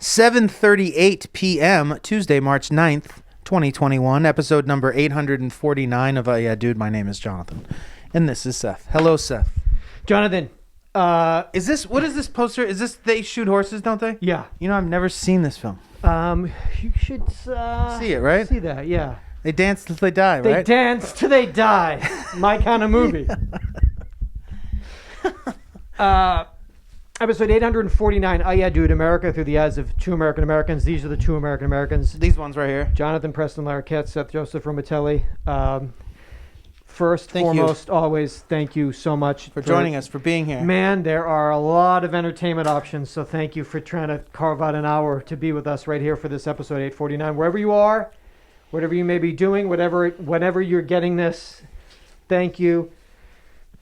7:38 p.m. Tuesday, March 9th, 2021, episode number 849 of Yeah Dude. My name is Jonathan, and this is Seth. Hello, Seth. Jonathan. What is this poster? Is this They Shoot Horses, don't they? Yeah. You know, I've never seen this film. You should see it, right? See that, yeah. They dance till they die, right? They dance till they die. My kind of movie. Episode 849, Yeah Dude, America Through the Eyes of Two American Americans. These are the two American Americans. These ones right here. Jonathan Preston Larroquette, Seth Joseph Romatelli. First, foremost, always, thank you so much for joining us, for being here. Man, there are a lot of entertainment options, so thank you for trying to carve out an hour to be with us right here for this episode 849. Wherever you are, whatever you may be doing, whenever you're getting this, thank you.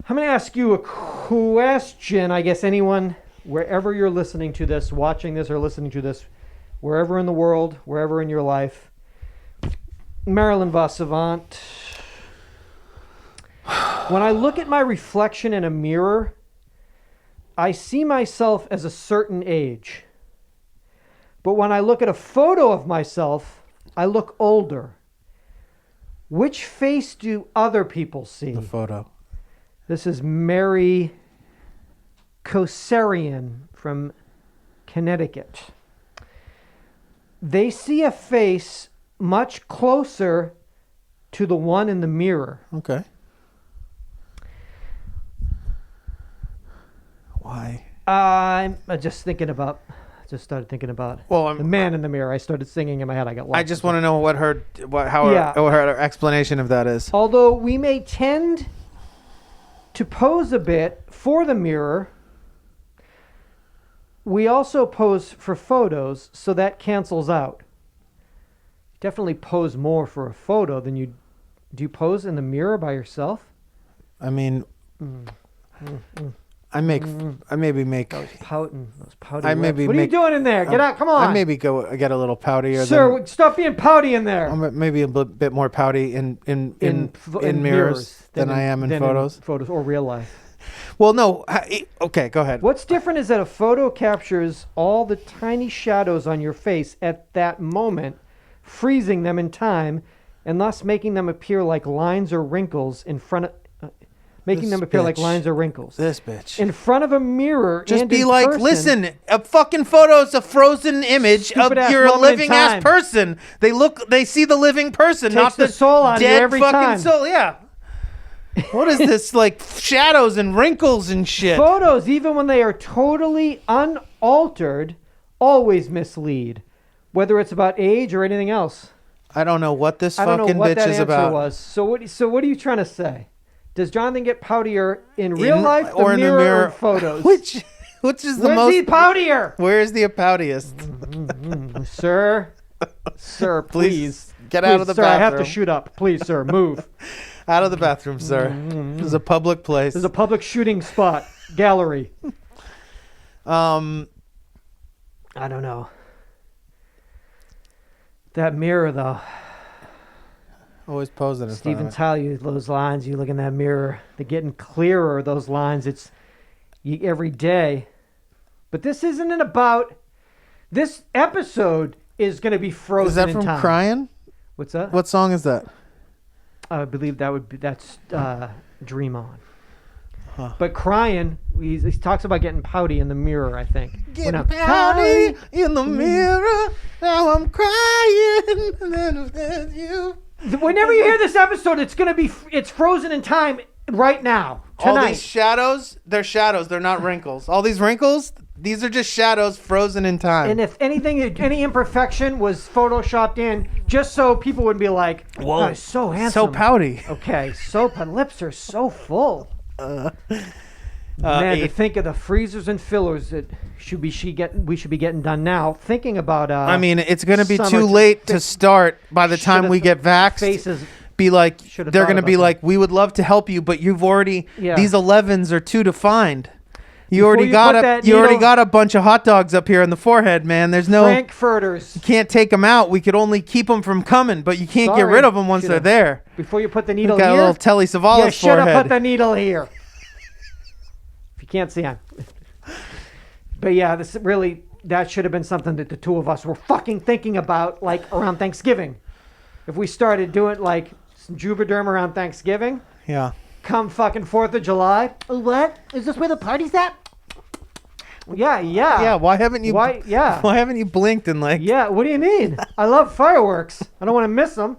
I'm going to ask you a question. I guess anyone, wherever you're listening to this, watching this or listening to this, wherever in the world, wherever in your life, Marilyn Vassavant. When I look at my reflection in a mirror, I see myself as a certain age. But when I look at a photo of myself, I look older. Which face do other people see? The photo. This is Mary Kosarian from Connecticut. They see a face much closer to the one in the mirror. Okay. Why? I'm just started thinking about the man in the mirror. I started singing in my head. I got lost. I just want to know what her explanation of that is. Although we may tend to pose a bit for the mirror, we also pose for photos, so that cancels out. Definitely pose more for a photo than you do. You pose in the mirror by yourself? I mean, I maybe make those pouty what are you doing in there? Get out! Come on! I maybe get a little poutier. Sir, stop being pouty in there. I'm maybe a bit more pouty in mirrors than I am in photos. In photos or real life. Well, no. Okay, go ahead. What's different is that a photo captures all the tiny shadows on your face at that moment, freezing them in time, and thus making them appear like lines or wrinkles in front of. Like lines or wrinkles. This bitch. In front of a mirror. Just and be in like, person, listen, a fucking photo is a frozen image of you're a living ass person. They see the living person, not the soul on dead every fucking time. soul. Yeah. What is this, like shadows and wrinkles and shit? Photos, even when they are totally unaltered, always mislead, whether it's about age or anything else. I don't know what this fucking bitch is about. Was. So what are you trying to say? Does Jonathan get poutier in real life, or in the mirror, or photos? Which is the most? Where's he poutier? Where is the poutiest? Sir, please get out of the bathroom. I have to shoot up. Please, sir, move. Out of the bathroom, sir. This is a public place. This is a public shooting spot. Gallery. I don't know. That mirror, though. Always posing. Steven Tyler, those lines, you look in that mirror, they're getting clearer, those lines. It's every day. But this isn't about... This episode is going to be frozen in time. Is that from Crying? What's that? What song is that? I believe that's Dream On. Huh. But Crying, he talks about getting pouty in the mirror, I think. Getting pouty in the mirror, now I'm crying, and then there's you. Whenever you hear this episode, it's frozen in time right now, tonight. All these shadows, they're shadows. They're not wrinkles. All these wrinkles, these are just shadows frozen in time. And if anything, any imperfection was photoshopped in, just so people would be like, "Whoa, oh, so handsome, so pouty." Okay, lips are so full. Man, to think of the freezers and fillers that we should be getting done now. Thinking about I mean, it's going to be too late to start by the time we get vaxxed. Faces be like, they're going to be like, we would love to help you, but you've already these 11s are too defined. You already got a bunch of hot dogs up here in the forehead, man. There's no Frankfurters. You can't take them out. We could only keep them from coming, but you can't get rid of them once they're there. Before you put the needle got here, a little Telly Savalas forehead. You should have put the needle here. If you can't see, but yeah, this really that should have been something that the two of us were fucking thinking about, like around Thanksgiving. If we started doing like some Juvederm around Thanksgiving. Yeah. Come fucking 4th of July. What? Is this where the party's at? Yeah. Yeah, why haven't you Why haven't you blinked and like Yeah, what do you mean? I love fireworks. I don't want to miss them.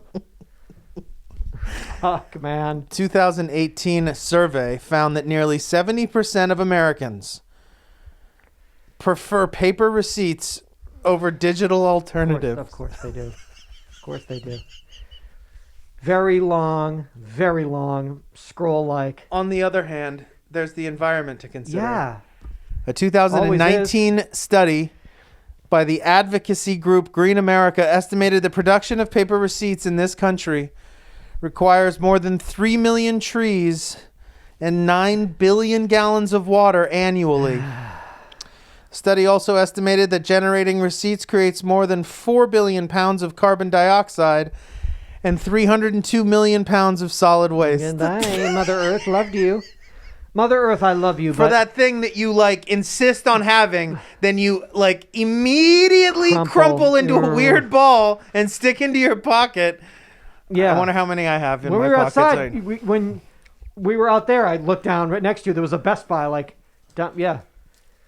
Fuck, man. 2018 survey found that nearly 70% of Americans prefer paper receipts over digital alternatives. Of course they do. Of course they do. Very long scroll like. On the other hand, there's the environment to consider. Yeah. A 2019 study by the advocacy group Green America estimated the production of paper receipts in this country requires more than 3 million trees and 9 billion gallons of water annually. Study also estimated that generating receipts creates more than 4 billion pounds of carbon dioxide and 302 million pounds of solid waste. And Mother Earth loved you. Mother Earth, I love you. For that thing that you like insist on having, then you like immediately crumple into a weird ball and stick into your pocket. Yeah. I wonder how many I have in my pocket. When we were outside, when we were out there, I looked down right next to you. There was a Best Buy. Yeah.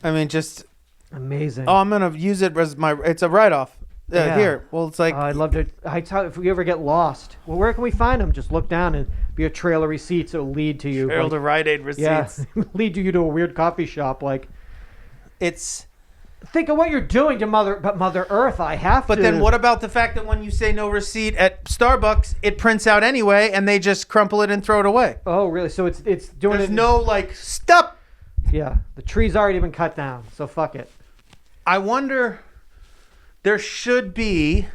I mean, just amazing. Oh, I'm gonna use it as it's a write-off. Here. Well, it's like I'd love to. If we ever get lost, well, where can we find them? Just look down and be a trail of receipts. It'll lead to you. Trail to Rite Aid receipts. Yeah, lead you to a weird coffee shop. Like, it's. Think of what you're doing to Mother Earth. I have to. But then what about the fact that when you say no receipt at Starbucks, it prints out anyway, and they just crumple it and throw it away? Oh, really? So it's doing There's it. no like stop. Yeah, the tree's already been cut down. So fuck it. I wonder. There should be.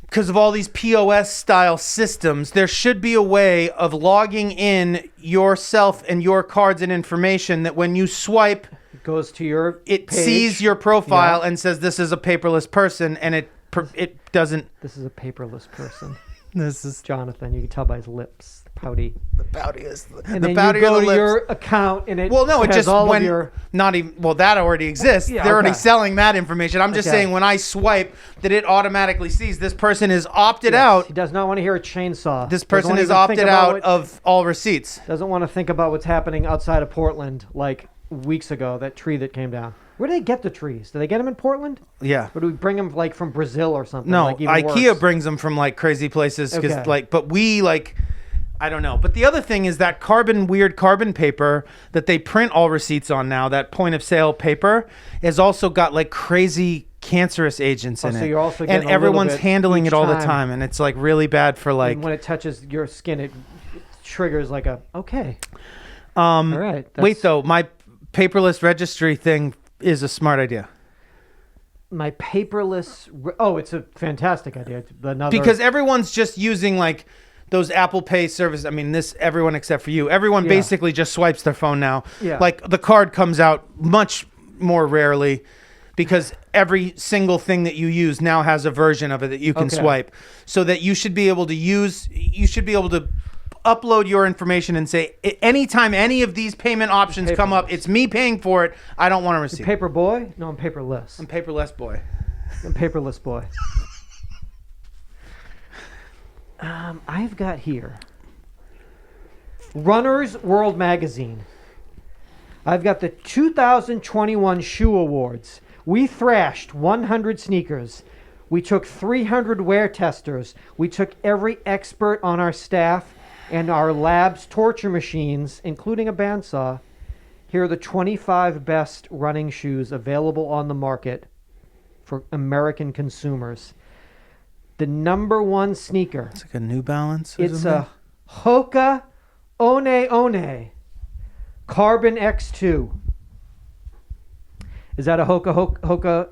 Because of all these POS style systems, there should be a way of logging in yourself and your cards and information that when you swipe, it goes to your it page. Sees your profile and says this is a paperless person, and it doesn't. This is a paperless person. This is Jonathan. You can tell by his lips, pouty. The poutiest. And then you go to your account and it. Well, no, it just all when of your... not even. Well, that already exists. They're already selling that information. I'm just saying when I swipe, that it automatically sees this person is opted out. He does not want to hear a chainsaw. This person is opted out of all receipts. Doesn't want to think about what's happening outside of Portland, like weeks ago. That tree that came down. Where do they get the trees? Do they get them in Portland? Yeah. Or do we bring them like from Brazil or something? No, like, IKEA brings them from like crazy places but we like. I don't know. But the other thing is that weird carbon paper that they print all receipts on now, that point of sale paper, has also got like crazy cancerous agents in it. You're also getting and everyone's handling it all the time. And it's like really bad for like. And when it touches your skin, it triggers like a, okay. All right. Wait, though. My paperless registry thing is a smart idea. My paperless. It's a fantastic idea. Because everyone's just using like. Those Apple Pay services, I mean, everyone except for you, everyone basically just swipes their phone now. Yeah. Like the card comes out much more rarely because every single thing that you use now has a version of it that you can swipe. So that you should be able to upload your information and say, anytime any of these payment options come up, it's me paying for it. I don't want to receive. Paper boy? No, I'm paperless. I'm paperless boy. I'm paperless boy. I've got here Runner's World Magazine. I've got the 2021 Shoe Awards. We thrashed 100 sneakers. We took 300 wear testers. We took every expert on our staff and our lab's torture machines, including a bandsaw. Here are the 25 best running shoes available on the market for American consumers. The number one sneaker. It's like a New Balance. It's a Hoka One Carbon X2. Is that a Hoka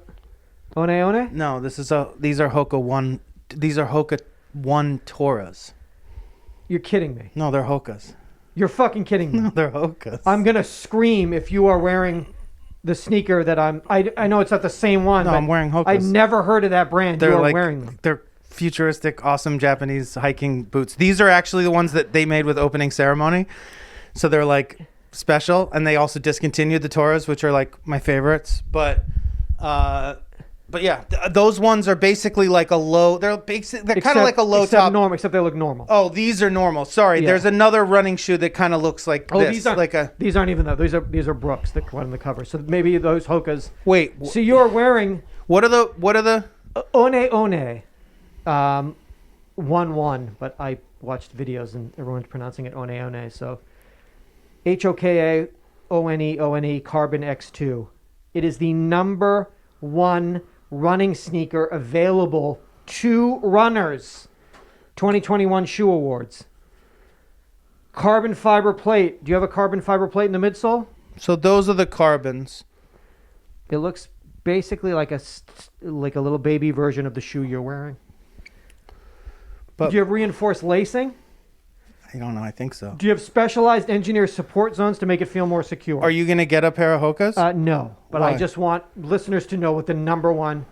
One? No, these are Hoka One. These are Hoka One Toras. You're kidding me. No, they're Hokas. You're fucking kidding me. No, they're Hokas. I'm gonna scream if you are wearing the sneaker that I know it's not the same one. No, but I'm wearing Hokas. I never heard of that brand. They're wearing them. They're futuristic, awesome Japanese hiking boots. These are actually the ones that they made with opening ceremony. So they're like special, and they also discontinued the Toras, which are like my favorites. But yeah, those ones are basically like a low. They're kind of like a low top. Normal, except they look normal. Oh, these are normal. Sorry, there's another running shoe that kind of looks like this. These aren't even though. These are Brooks that one on the cover. So maybe those Hokas. Wait. So you're wearing. What are the? One 1-1, but I watched videos and everyone's pronouncing it one. So HOKAONE Carbon X2. It is the number one running sneaker available to runners. 2021 Shoe Awards. Carbon fiber plate. Do you have a carbon fiber plate in the midsole? So those are the carbons. It looks basically like a little baby version of the shoe you're wearing. But do you have reinforced lacing? I don't know. I think so. Do you have specialized engineered support zones to make it feel more secure? Are you going to get a pair of Hokas? No, but Why? I just want listeners to know what the number one.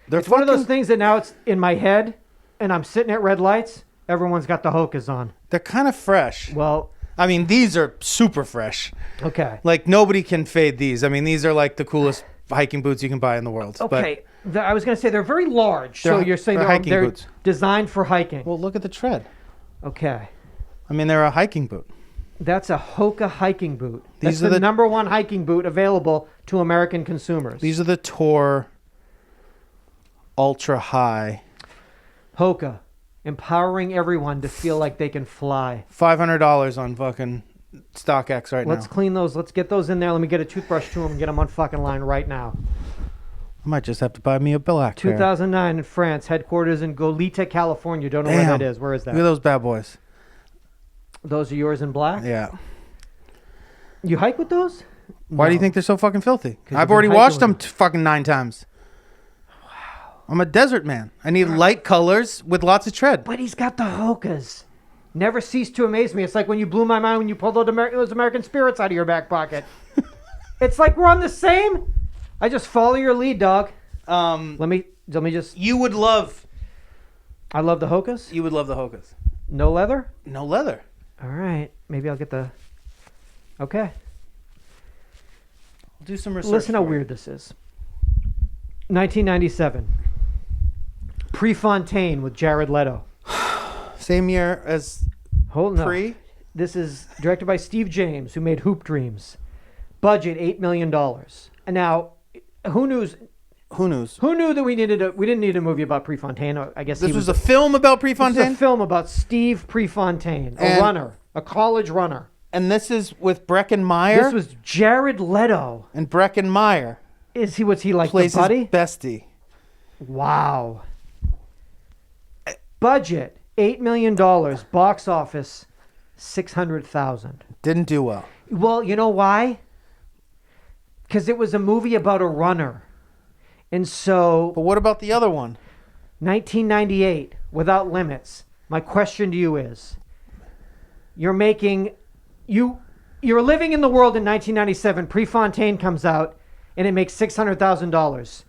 It's one of those things that now it's in my head, and I'm sitting at red lights. Everyone's got the Hokas on. They're kind of fresh. Well, I mean, these are super fresh. Okay. Like nobody can fade these. I mean, these are like the coolest hiking boots you can buy in the world. Okay. I was going to say they're very large. So you're saying they're hiking boots. Designed for hiking. Well, look at the tread. Okay. I mean, they're a hiking boot. That's a Hoka hiking boot. That's the number one hiking boot available to American consumers. These are the Tour Ultra High. Hoka, empowering everyone to feel like they can fly. $500 on fucking StockX now. Let's clean those. Let's get those in there. Let me get a toothbrush to them and get them on fucking line right now. I might just have to buy me a black pair. 2009 in France, headquarters in Goleta, California. Don't know where that is. Where is that? Look at those bad boys. Those are yours in black? Yeah. You hike with those? Why do you think they're so fucking filthy? I've already washed them fucking 9 times. Wow. I'm a desert man. I need light colors with lots of tread. But he's got the Hokas. Never cease to amaze me. It's like when you blew my mind when you pulled those American Spirits out of your back pocket. It's like we're on the same. I just follow your lead, dog. Let me just. You would love. I love the Hokas. You would love the Hokas. No leather. No leather. All right. Maybe I'll get the. Okay. I'll do some research. Listen how weird this is. 1997. Prefontaine with Jared Leto. Same year as Pre. This is directed by Steve James, who made Hoop Dreams. Budget $8 million. And now, who knew that we didn't need a movie about Prefontaine? I guess this was a film about Prefontaine. This is a film about Steve Prefontaine, a runner, a college runner. And this is with Breckin Meyer. This was Jared Leto. And Breckin Meyer. Was he like plays the buddy? His bestie. Wow. Budget $8 million. Box office $600,000. Didn't do well. Well, you know why? Because it was a movie about a runner. And so... But what about the other one? 1998, Without Limits. My question to you is, you're living in the world in 1997, Prefontaine comes out, and it makes $600,000.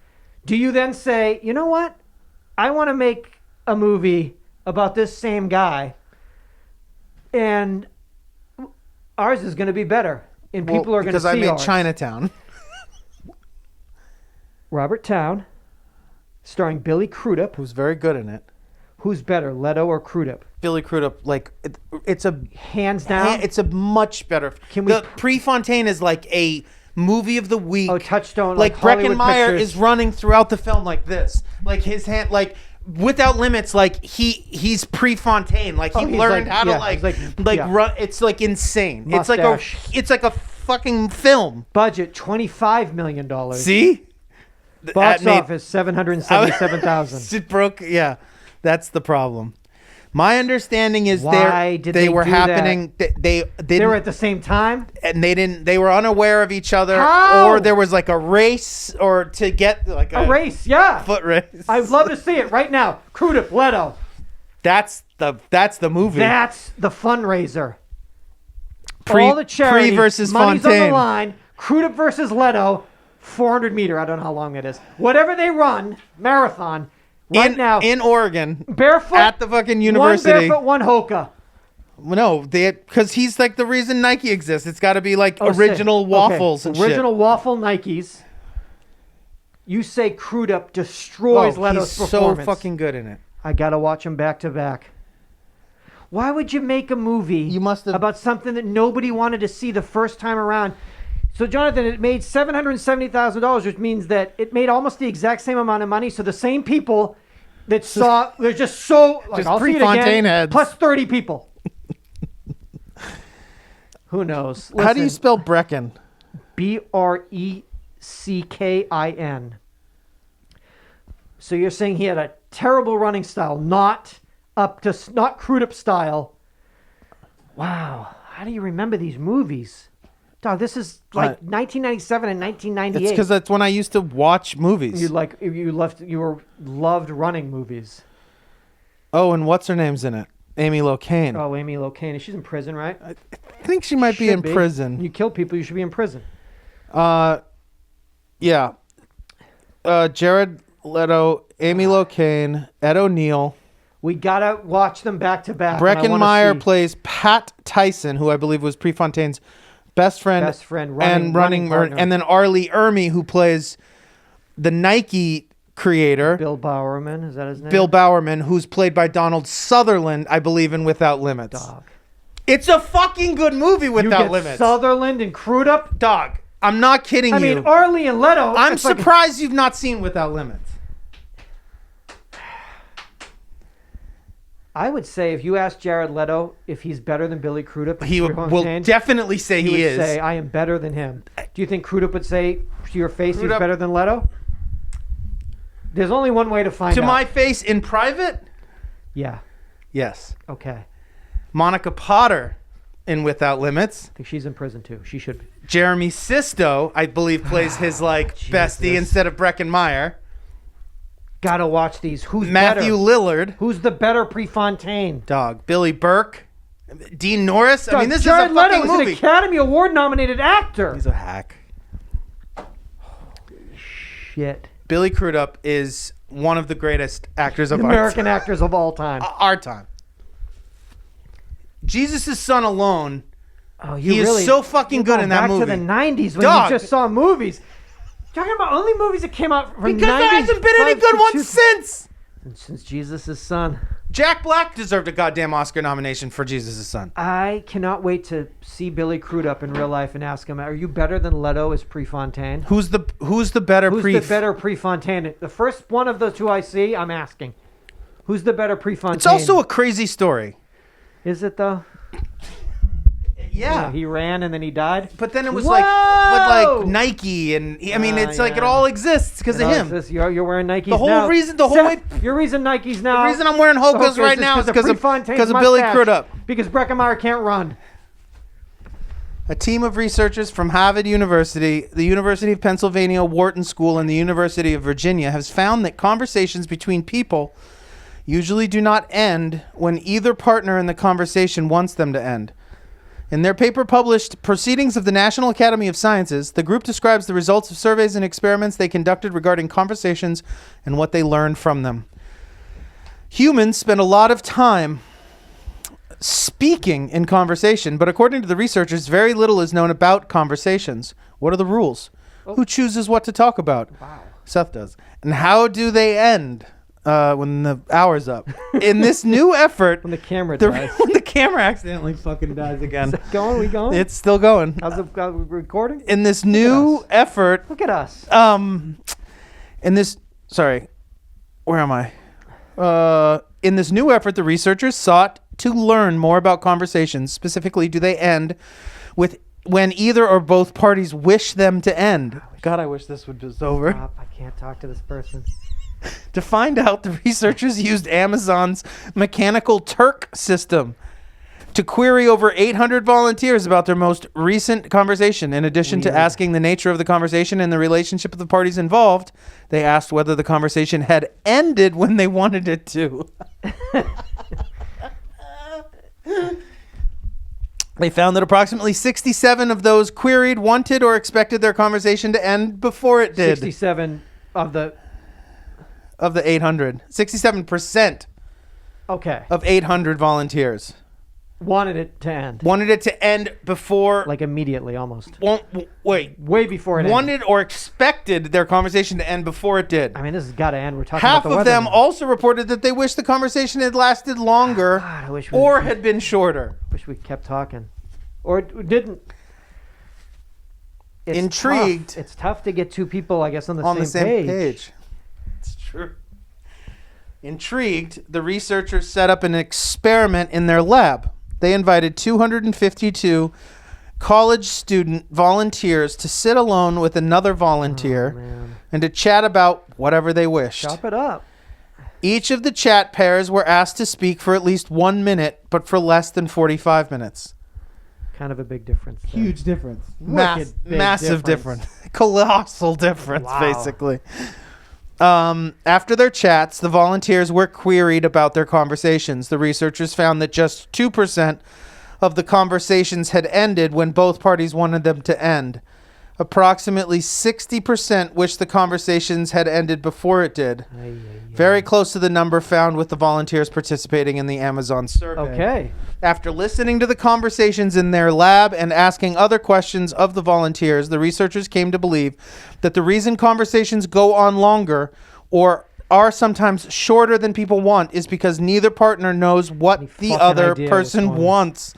Do you then say, you know what? I want to make a movie about this same guy, and ours is going to be better, and people are going to see ours. Because I made Chinatown. Robert Towne, starring Billy Crudup. Who's very good in it. Who's better, Leto or Crudup? Billy Crudup, it's a... Hands down? It's a much better... Prefontaine is like a movie of the week. Oh, Touchstone, like Breckin Meyer Pictures. is running throughout the film like this. Like his hand, like... Without Limits, like he's Prefontaine. Like he learned how to run. It's like insane. Mustache. It's like a fucking film. Budget $25 million. See? Box office $777,000. It broke. Yeah, that's the problem. My understanding is they were happening. They were at the same time, and they were unaware of each other, How? Or there was like a race, or to get like a race. Yeah, foot race. I'd love to see it right now. Crudup, Leto. That's the movie. That's the fundraiser. All the charity. Pre versus money's Fontaine. on the line. Crudup versus Leto. 400 meter. I don't know how long that is. Whatever they run, marathon. Right now in Oregon, barefoot at the fucking university. One barefoot, one Hoka. No, because he's like the reason Nike exists. It's got to be like original waffles and original shit. waffle Nikes. You say Crudup destroys Leto's performance. He's so fucking good in it. I gotta watch them back to back. Why would you make a movie about something that nobody wanted to see the first time around? So, Jonathan, it made $770,000, which means that it made almost the exact same amount of money. So the same people that saw, they're just so, like, just I'll see it Fontaine again, heads. plus 30 people. Who knows? Listen, how do you spell Brecken? Breckin. So you're saying he had a terrible running style, not Crudup style. Wow. How do you remember these movies? Dog, this is like 1997 and 1998. It's because that's when I used to watch movies. You loved running movies. Oh, and what's her name's in it? Amy Locane. Oh, Amy Locane. She's in prison, right? I think she might be in prison. You kill people, you should be in prison. Yeah. Jared Leto, Amy Locane, Ed O'Neill. We gotta watch them back to back. Breckin Meyer plays Pat Tyson, who I believe was Prefontaine's best friend and running partner. And then Arlie Ermey, who plays the Nike creator. Bill Bowerman, is that his name? Bill Bowerman, who's played by Donald Sutherland, I believe, in Without Limits. Dog. It's a fucking good movie, Without Limits. Sutherland and Crudup? Dog. I'm not kidding you. I mean, Arlie and Leto. I'm surprised you've not seen Without Limits. I would say if you asked Jared Leto if he's better than Billy Crudup, he will definitely say he is. He would say, I am better than him. Do you think Crudup would say to your face he's better than Leto? There's only one way to find out. To my face in private? Yeah. Yes. Okay. Monica Potter in Without Limits. I think she's in prison too. She should be. Jeremy Sisto, I believe, plays his bestie instead of Breckin Meyer. Gotta watch these. Who's Matthew better? Lillard. Who's the better Prefontaine? Dog. Billy Burke. Dean Norris. I mean, this Jared is a fucking Leto movie. is an Academy Award nominated actor. He's a hack. Holy shit. Billy Crudup is one of the greatest actors of American actors of all time. Our time. Jesus' Son alone. Oh, he is so fucking good in that movie. Back to the 90s when you just saw movies. Talking about only movies that came out from because 90s. There hasn't been any good ones since. Since Jesus' Son. Jack Black deserved a goddamn Oscar nomination for Jesus' Son. I cannot wait to see Billy Crudup in real life and ask him, are you better than Leto as Prefontaine? Who's the better Who's the better Prefontaine? The first one of the two I see, I'm asking. Who's the better Prefontaine? It's also a crazy story. Is it though? Yeah. He ran and then he died. But then it was like Nike and I mean it's like it all exists because of him. You're wearing Nikes the whole now. reason the whole way your reason Nikes now. The reason I'm wearing Hoka's right now is because of Billy Crudup. Because Breckenmeyer can't run. A team of researchers from Harvard University, the University of Pennsylvania Wharton School, and the University of Virginia has found that conversations between people usually do not end when either partner in the conversation wants them to end. In their paper published Proceedings of the National Academy of Sciences, the group describes the results of surveys and experiments they conducted regarding conversations and what they learned from them. Humans spend a lot of time speaking in conversation, but according to the researchers, very little is known about conversations. What are the rules? Who chooses what to talk about? Wow. Seth does. And how do they end? When the hour's up. In this new effort... when the camera dies. When the camera accidentally fucking dies again. Is it going? We going? It's still going. How's it recording? In this new effort... Look at us. Sorry. Where am I? In this new effort, the researchers sought to learn more about conversations. Specifically, do they end with when either or both parties wish them to end? God, I wish this would just over. Stop. I can't talk to this person. To find out, the researchers used Amazon's Mechanical Turk system to query over 800 volunteers about their most recent conversation. In addition to asking the nature of the conversation and the relationship of the parties involved, they asked whether the conversation had ended when they wanted it to. They found that approximately 67 of those queried wanted or expected their conversation to end before it did. 67 of the 800. 67% of 800 volunteers. Wanted it to end. Wanted it to end before... Like immediately, almost. Wait. Way before it ended. Wanted or expected their conversation to end before it did. I mean, this has got to end. We're talking Half about the of weather them now. also reported that they wished the conversation had lasted longer God, I wish or had been shorter. Wish we kept talking. Or it didn't. It's Intrigued. Tough. It's tough to get two people, I guess, on the same page. It's true. Intrigued, the researchers set up an experiment in their lab. They invited 252 college student volunteers to sit alone with another volunteer and to chat about whatever they wished. Chop it up. Each of the chat pairs were asked to speak for at least 1 minute, but for less than 45 minutes. Kind of a big difference there. Huge difference. Massive difference. Colossal difference, Wow. basically. After their chats, the volunteers were queried about their conversations. The researchers found that just 2% of the conversations had ended when both parties wanted them to end. Approximately 60% wished the conversations had ended before it did. Very close to the number found with the volunteers participating in the Amazon survey. Okay. After listening to the conversations in their lab and asking other questions of the volunteers, the researchers came to believe that the reason conversations go on longer or are sometimes shorter than people want is because neither partner knows what the other person wants.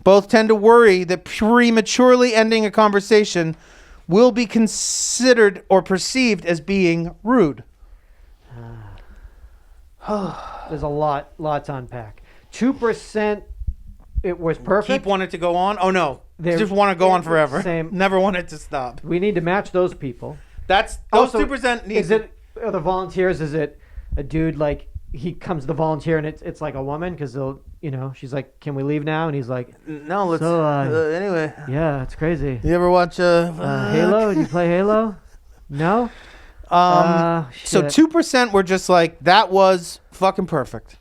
Both tend to worry that prematurely ending a conversation will be considered or perceived as being rude. There's a lot to unpack. 2%, it was perfect. Keep wanting to go on? Oh, no. They're- Just want to go on forever. Same. Never want it to stop. We need to match those people. Those Also, 2% need Is it, are the volunteers, is it a dude like, he comes to volunteer and it's like a woman? Because they'll, she's like, can we leave now? And he's like, No, let's... So, anyway. yeah, it's crazy. You ever watch... Halo? Do you play Halo? No? So Shit. 2% were just like, that was fucking perfect.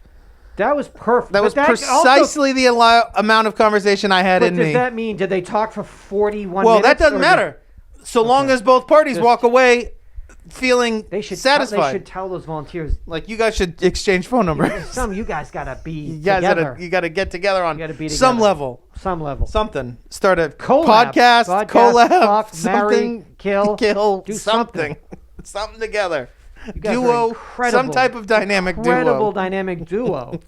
That was perfect. That was But precisely the amount of conversation I had But in does me. that mean, did they talk for 41 Well, minutes? that doesn't matter. So long as both parties walk away feeling They should satisfied. They should tell those volunteers. Like, you guys should exchange phone numbers. Some of you guys gotta be You guys together. you gotta get together on gotta be some together. level. Some level. Something. Start a Collab. podcast, collab, fuck, something, marry, kill, do something. Something together. You guys are Duo, incredible. some type of dynamic Incredible duo. dynamic duo.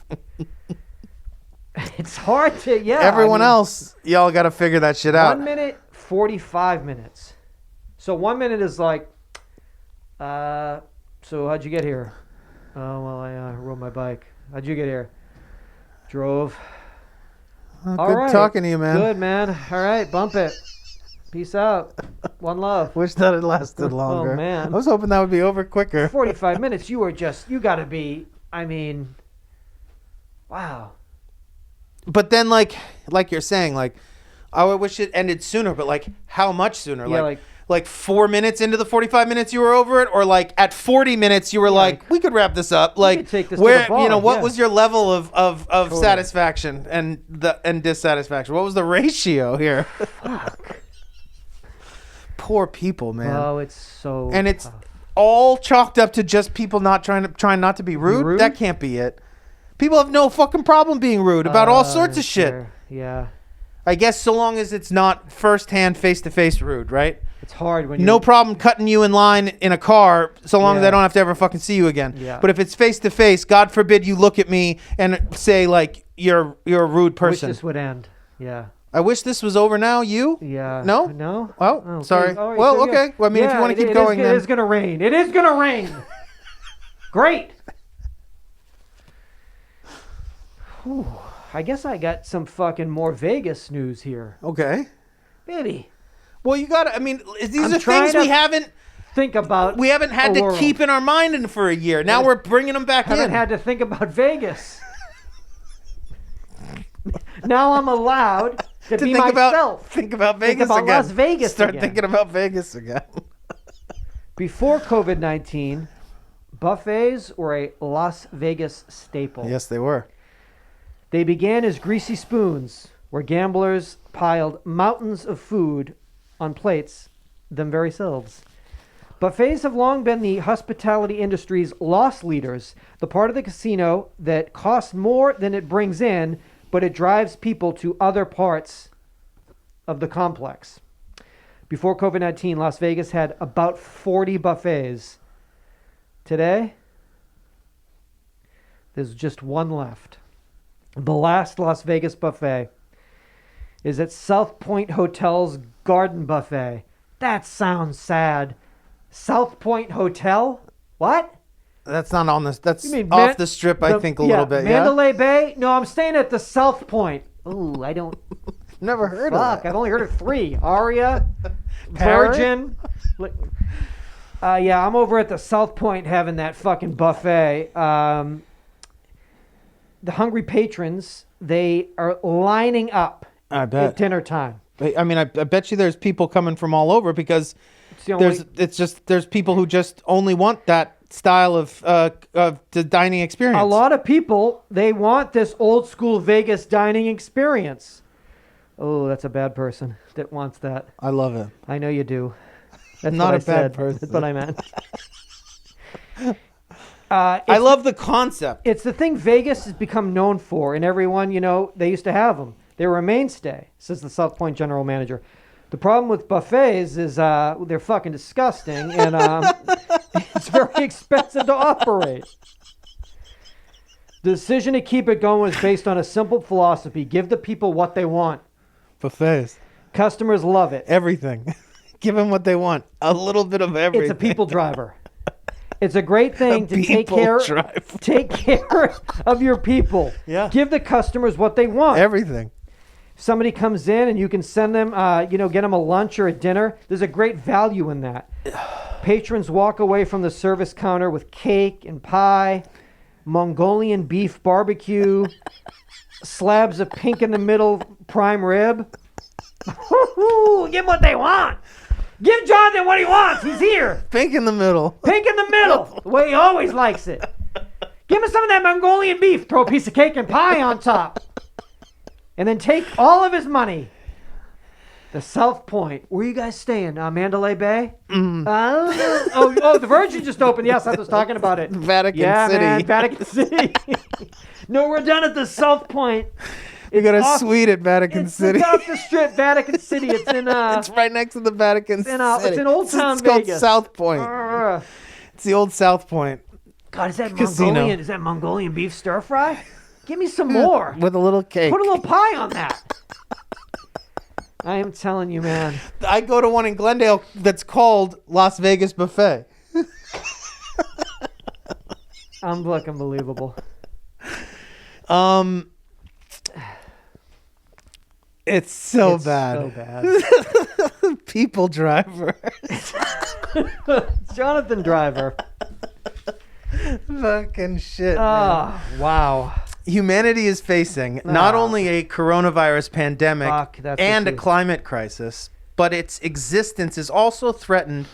It's hard to, Everyone else, y'all got to figure that shit out. 1 minute, 45 minutes. So 1 minute is like, so how'd you get here? Oh, well, I rode my bike. How'd you get here? Drove. Well, All good right. talking to you, man. Good, man. All right, bump it. Peace out. One love. Wish that had lasted longer. Oh, man. I was hoping that would be over quicker. 45 minutes, you got to be, wow. But then, like you're saying, like, I wish it ended sooner, but, like, how much sooner? Yeah, like 4 minutes into the 45 minutes you were over it? Or, like, at 40 minutes you were like, we could wrap this up. Like, could take this to where, the bar, what was your level of Totally. satisfaction and dissatisfaction? What was the ratio here? Fuck. Poor people, man. Oh, it's so And it's tough. all chalked up to just people trying not to be rude. rude? That can't be it. People have no fucking problem being rude about all sorts of shit. Sure. Yeah. I guess so long as it's not firsthand, face-to-face rude, right? It's hard when No problem cutting you in line in a car so long as Yeah. I don't have to ever fucking see you again. Yeah. But if it's face-to-face, God forbid you look at me and say, like, you're a rude I wish person. this would end. Yeah. I wish this was over now. You? Yeah. No? No? Oh, Okay. sorry. All right, Well, so, yeah. okay. Well, I mean, if you want to keep going, it then... is going to rain. It is going to rain. Great. Whew. I guess I got some fucking more Vegas news here. Okay. Baby. Well, you got to... I mean, these I'm are trying things we to haven't... Think about We haven't had a to world. keep in our mind in for a year. Now we're bringing them back haven't in. had to think about Vegas. Now I'm allowed to be myself. Think about Vegas about again. Las Vegas Start again. thinking about Vegas again. Before COVID-19, buffets were a Las Vegas staple. Yes, they were. They began as greasy spoons, where gamblers piled mountains of food on plates themselves. Buffets have long been the hospitality industry's loss leaders, the part of the casino that costs more than it brings in, but it drives people to other parts of the complex. Before COVID-19, Las Vegas had about 40 buffets. Today, there's just one left. The last Las Vegas buffet is at South Point Hotel's Garden Buffet. That sounds sad. South Point Hotel? What? That's not on this. That's off the strip, I think, a little bit. Mandalay Bay? No, I'm staying at the South Point. Ooh, I don't... Never heard of that. I've only heard of 3. Aria, Parrot? Virgin. Yeah, I'm over at the South Point having that fucking buffet. The hungry patrons, they are lining up I bet. at dinner time. I mean, I bet you there's people coming from all over because there's people who just only want that style of the dining experience. A lot of people, they want this old school Vegas dining experience. Oh, that's a bad person that wants that. I love it. I know you do. That's not what a I bad said. person. That's what I meant. I love the concept. It's the thing Vegas has become known for, and everyone, they used to have them. They were a mainstay, says the South Point general manager. The problem with buffets is they're fucking disgusting, and it's very expensive to operate. The decision to keep it going was based on a simple philosophy: give the people what they want. Buffets. Customers love it. Everything. Give them what they want. A little bit of everything. It's a people driver. It's a great thing to take care of your people. Yeah. Give the customers what they want. Everything. If somebody comes in and you can send them, get them a lunch or a dinner, there's a great value in that. Patrons walk away from the service counter with cake and pie, Mongolian beef barbecue, slabs of pink in the middle prime rib. Give them what they want. Give Jonathan what he wants. He's here. Pink in the middle. Pink in the middle. The way he always likes it. Give him some of that Mongolian beef. Throw a piece of cake and pie on top. And then take all of his money. The South Point. Where are you guys staying? Mandalay Bay? The Virgin just opened. Yes, I was talking about it. Vatican City. Man, Vatican City. No, we're done at the South Point. We got a suite at Vatican City. It's off the strip, Vatican City. It's in it's right next to the Vatican City. It's in Old Town It's Vegas. called South Point. It's the old South Point. God, is that Casino. Mongolian? Is that Mongolian beef stir fry? Give me some more. With a little cake. Put a little pie on that. I am telling you, man. I go to one in Glendale that's called Las Vegas Buffet. Unbelievable. It's so bad. So bad. People driver. Jonathan Driver. Fucking shit. Oh, wow. Humanity is facing not only a coronavirus pandemic and a climate crisis, but its existence is also threatened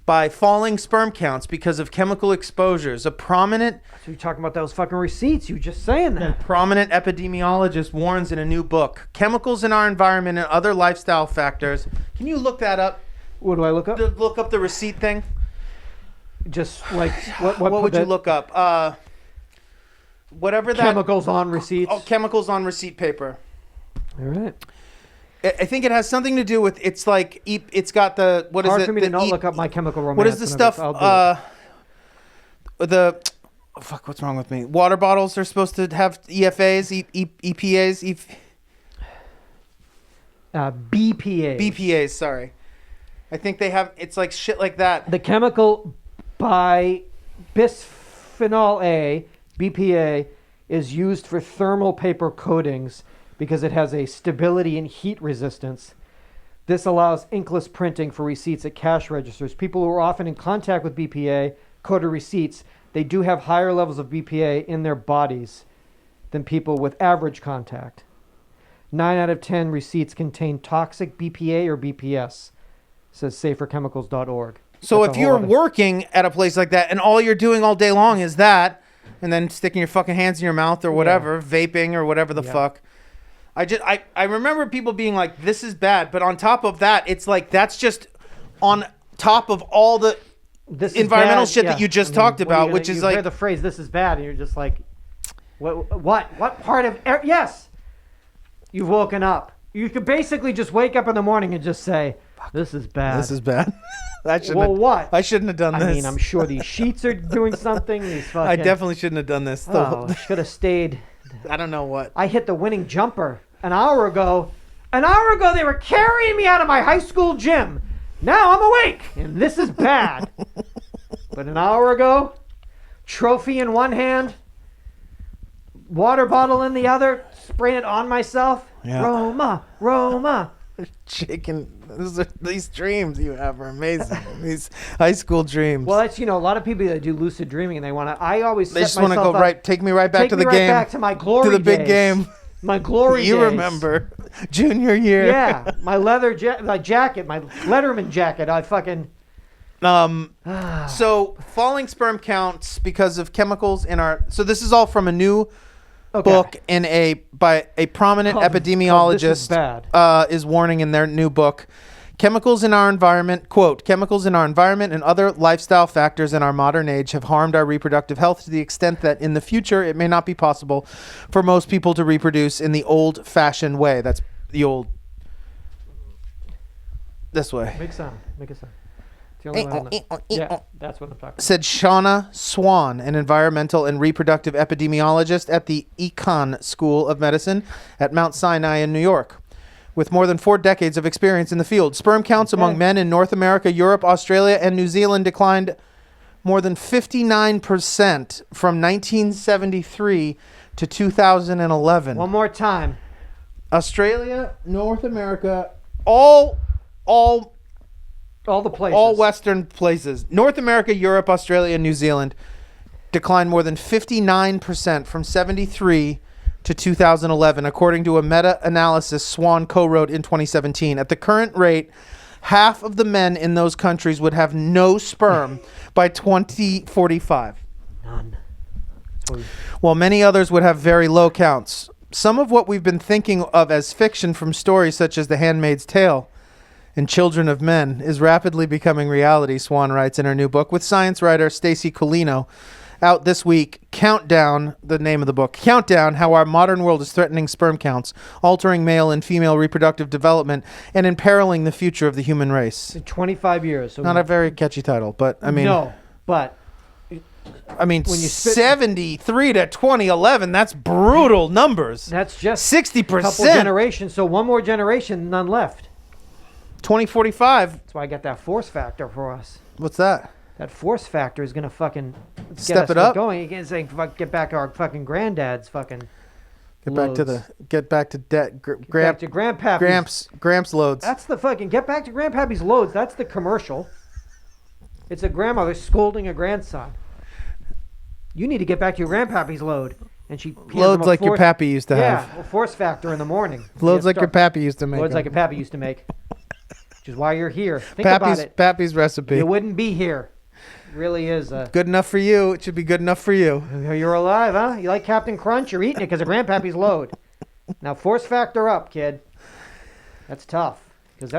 by falling sperm counts because of chemical exposures. So you're talking about those fucking receipts. You were just saying that. Prominent epidemiologist warns in a new book, chemicals in our environment and other lifestyle factors. Can you look that up? What do I look up? Look up the receipt thing. Just like what would you look up? Whatever that chemicals on receipts. Oh, chemicals on receipt paper. All right. I think it has something to do with it's like it's got the what is it? Hard for me to not look up My Chemical Romance. What is the stuff? What's wrong with me? Water bottles are supposed to have EFAs, EPAs, BPAs. BPAs. Sorry, I think they have. It's like shit like that. The chemical by bisphenol A, BPA, is used for thermal paper coatings because it has a stability and heat resistance. This allows inkless printing for receipts at cash registers. People who are often in contact with BPA coated receipts, they do have higher levels of BPA in their bodies than people with average contact. 9 out of 10 receipts contain toxic BPA or BPS, says saferchemicals.org. So if you're working at a place like that and all you're doing all day long is that, and then sticking your fucking hands in your mouth or whatever, vaping or whatever the fuck. I remember people being like, this is bad. But on top of that, it's like, that's just on top of all the environmental shit that you just talked about, which is like. You hear the phrase, this is bad, and you're just like, what part of, yes. You've woken up. You could basically just wake up in the morning and just say, this is bad. This is bad. What? I shouldn't have done this. I mean, I'm sure these sheets are doing something. I definitely shouldn't have done this. I should have stayed. I don't know what. I hit the winning jumper an hour ago. An hour ago, they were carrying me out of my high school gym. Now I'm awake, and this is bad. But an hour ago, trophy in one hand, water bottle in the other, spraying it on myself. Yeah. Roma. Chicken. These dreams you have are amazing. These high school dreams. Well, that's, a lot of people that do lucid dreaming, and they want to. I always They set just want to myself go up, right. Take me right back to the Take me right game. back to my glory to the big days. game. My glory You days. remember junior year? Yeah, my leather jacket, my Letterman jacket. I fucking. So falling sperm counts because of chemicals in our. So this is all from a new book by a prominent epidemiologist. This is bad. Is warning in their new book. Chemicals in our environment, quote, chemicals in our environment and other lifestyle factors in our modern age have harmed our reproductive health to the extent that in the future it may not be possible for most people to reproduce in the old-fashioned way. That's the old... This way. Make a sound. It's the only way I know. Yeah, that's what I'm talking about. Said Shauna Swan, an environmental and reproductive epidemiologist at the Econ School of Medicine at Mount Sinai in New York. With more than 4 decades of experience in the field, sperm counts among men in North America, Europe, Australia, and New Zealand declined more than 59% from 1973 to 2011. One more time. Australia, North America, all the places. all Western places. North America, Europe, Australia, and New Zealand declined more than 59% from 73 to 2011, according to a meta-analysis Swan co-wrote in 2017. At the current rate, half of the men in those countries would have no sperm by 2045. None. While many others would have very low counts. Some of what we've been thinking of as fiction from stories such as The Handmaid's Tale and Children of Men is rapidly becoming reality, Swan writes in her new book, with science writer Stacy Colino. Out this week, Countdown, the name of the book, Countdown, How Our Modern World is Threatening Sperm Counts, Altering Male and Female Reproductive Development, and Imperiling the Future of the Human Race. In 25 years. So Not a very catchy title, but I mean... No, but... I mean, 73 to 2011, that's brutal numbers. That's just 60%. A couple generations, so one more generation, none left. 2045. That's why I got that force factor for us. What's that? That force factor is going to fucking Step it up. Going. You can't say get back to our fucking granddad's fucking Get back to Gramps loads. That's the fucking get back to Grandpappy's loads. That's the commercial. It's a grandmother scolding a grandson. You need to get back to your Grandpappy's load. And she loads like your pappy used to have. Yeah, force factor in the morning. Loads like your pappy used to make. Loads like your pappy used to make. Which is why you're here. Think about it. Pappy's recipe. You wouldn't be here. Really is good enough for you. It should be good enough for you. You're alive, huh? You like Captain Crunch? You're eating it because of Grandpappy's load. Now force factor up, kid. That's tough.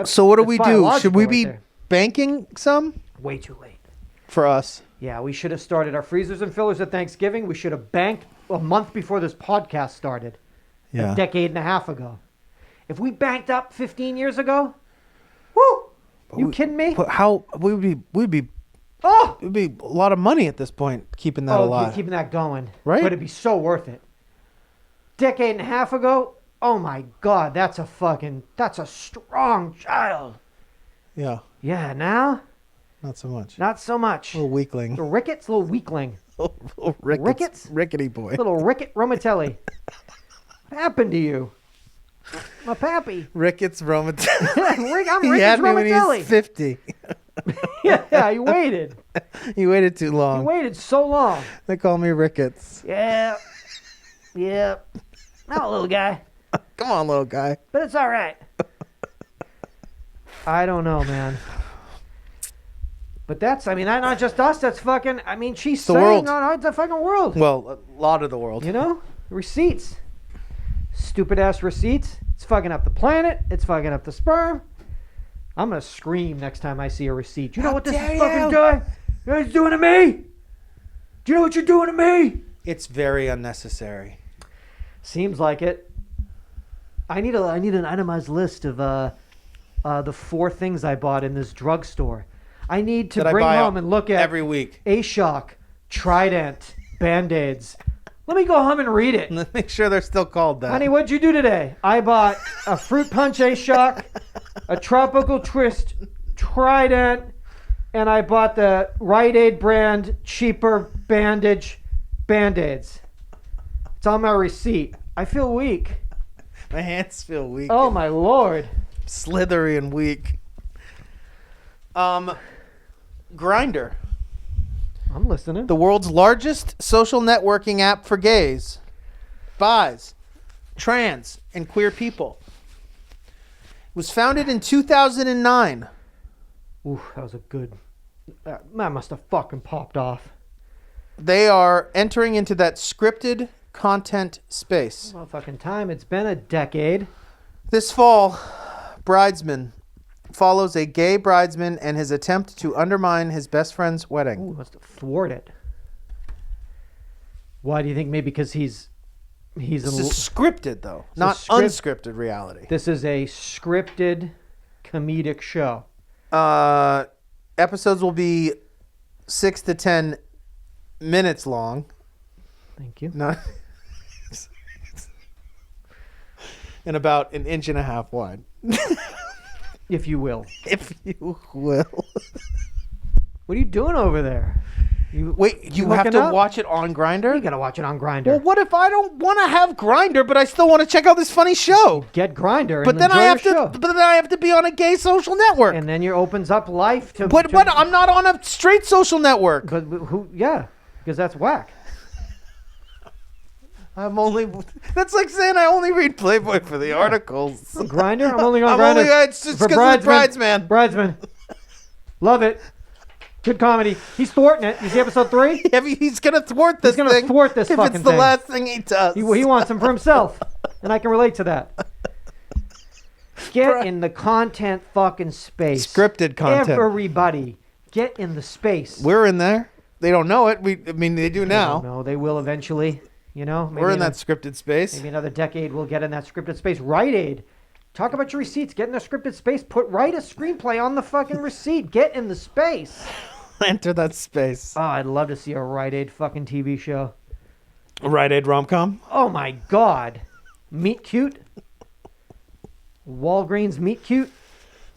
So what do we do? Should we be banking some? Way too late. For us. Yeah, we should have started our freezers and fillers at Thanksgiving. We should have banked a month before this podcast started. Yeah. A decade and a half ago. If we banked up 15 years ago, woo! Kidding me? How we'd be it would be a lot of money at this point keeping that alive. Keeping that going. Right? But it'd be so worth it. Decade and a half ago, oh my God, that's a strong child. Yeah. Yeah, now? Not so much. Not so much. Little weakling. Little rickets, little weakling. Little rickets? Rickety boy. Little Ricket Romatelli. What happened to you? My pappy. Ricketts Romatelli. I'm Ricketts He had me Romatelli. when he was 50. Yeah, you waited. You waited too long. You waited so long. They call me Ricketts. Yeah. Not a little guy. Come on, little guy. But it's all right. I don't know, man. But that's not just us. That's fucking, she's the saying world. On the fucking world. Well, a lot of the world. You know? Receipts. Stupid ass receipts. It's fucking up the planet. It's fucking up the sperm. I'm going to scream next time I see a receipt. You know what this is fucking doing? You know what it's doing to me? Do you know what you're doing to me? It's very unnecessary. Seems like it. I need an itemized list of the 4 things I bought in this drugstore. I need to bring home and look at every week. A-Shock, Trident, Band-Aids. Let me go home and read it. Let's make sure they're still called that. Honey, what'd you do today? I bought a Fruit Punch A-Shock, a Tropical Twist Trident, and I bought the Rite Aid brand cheaper Band-Aids. It's on my receipt. I feel weak. My hands feel weak. Oh, my Lord. Slithery and weak. Grindr. I'm listening. The world's largest social networking app for gays, bis, trans, and queer people. It was founded in 2009. Ooh, that was a good... that must have fucking popped off. They are entering into that scripted content space. Well, fucking time. It's been a decade. This fall, Bridesman follows a gay bridesman and his attempt to undermine his best friend's wedding. Ooh, must have thwarted it. Why do you think? Maybe because he's This is scripted, though, not unscripted reality. This is a scripted comedic show. Episodes will be 6 to 10 minutes long. Thank you. Not and about 1.5 inches wide. If you will. If you will. What are you doing over there? Wait, you have to watch it on Grindr? You gotta watch it on Grindr. Well, what if I don't want to have Grindr, but I still want to check out this funny show? Get Grindr, But then I have to. But then I have to be on a gay social network. And then it opens up life to. But I'm not on a straight social network. But who? Yeah, because that's whack. That's like saying I only read Playboy for the articles. Grindr? I'm only on Grindr. It's just because of the Bridesman. Bridesman. Love it. Good comedy. He's thwarting it. You see episode 3? Yeah, he's going to thwart this thing. He's going to thwart this fucking thing. If it's the last thing he does. He wants him for himself. And I can relate to that. Get in the content fucking space. Scripted content. Everybody, get in the space. We're in there. They don't know it. They do now. No, they will eventually. You know, maybe we're in that scripted space. Maybe another decade we'll get in that scripted space. Rite Aid. Talk about your receipts. Get in the scripted space. Write a screenplay on the fucking receipt. Get in the space. Enter that space. Oh, I'd love to see a Rite Aid fucking TV show. A Rite Aid rom-com? Oh my God. Meet Cute. Walgreens Meet Cute.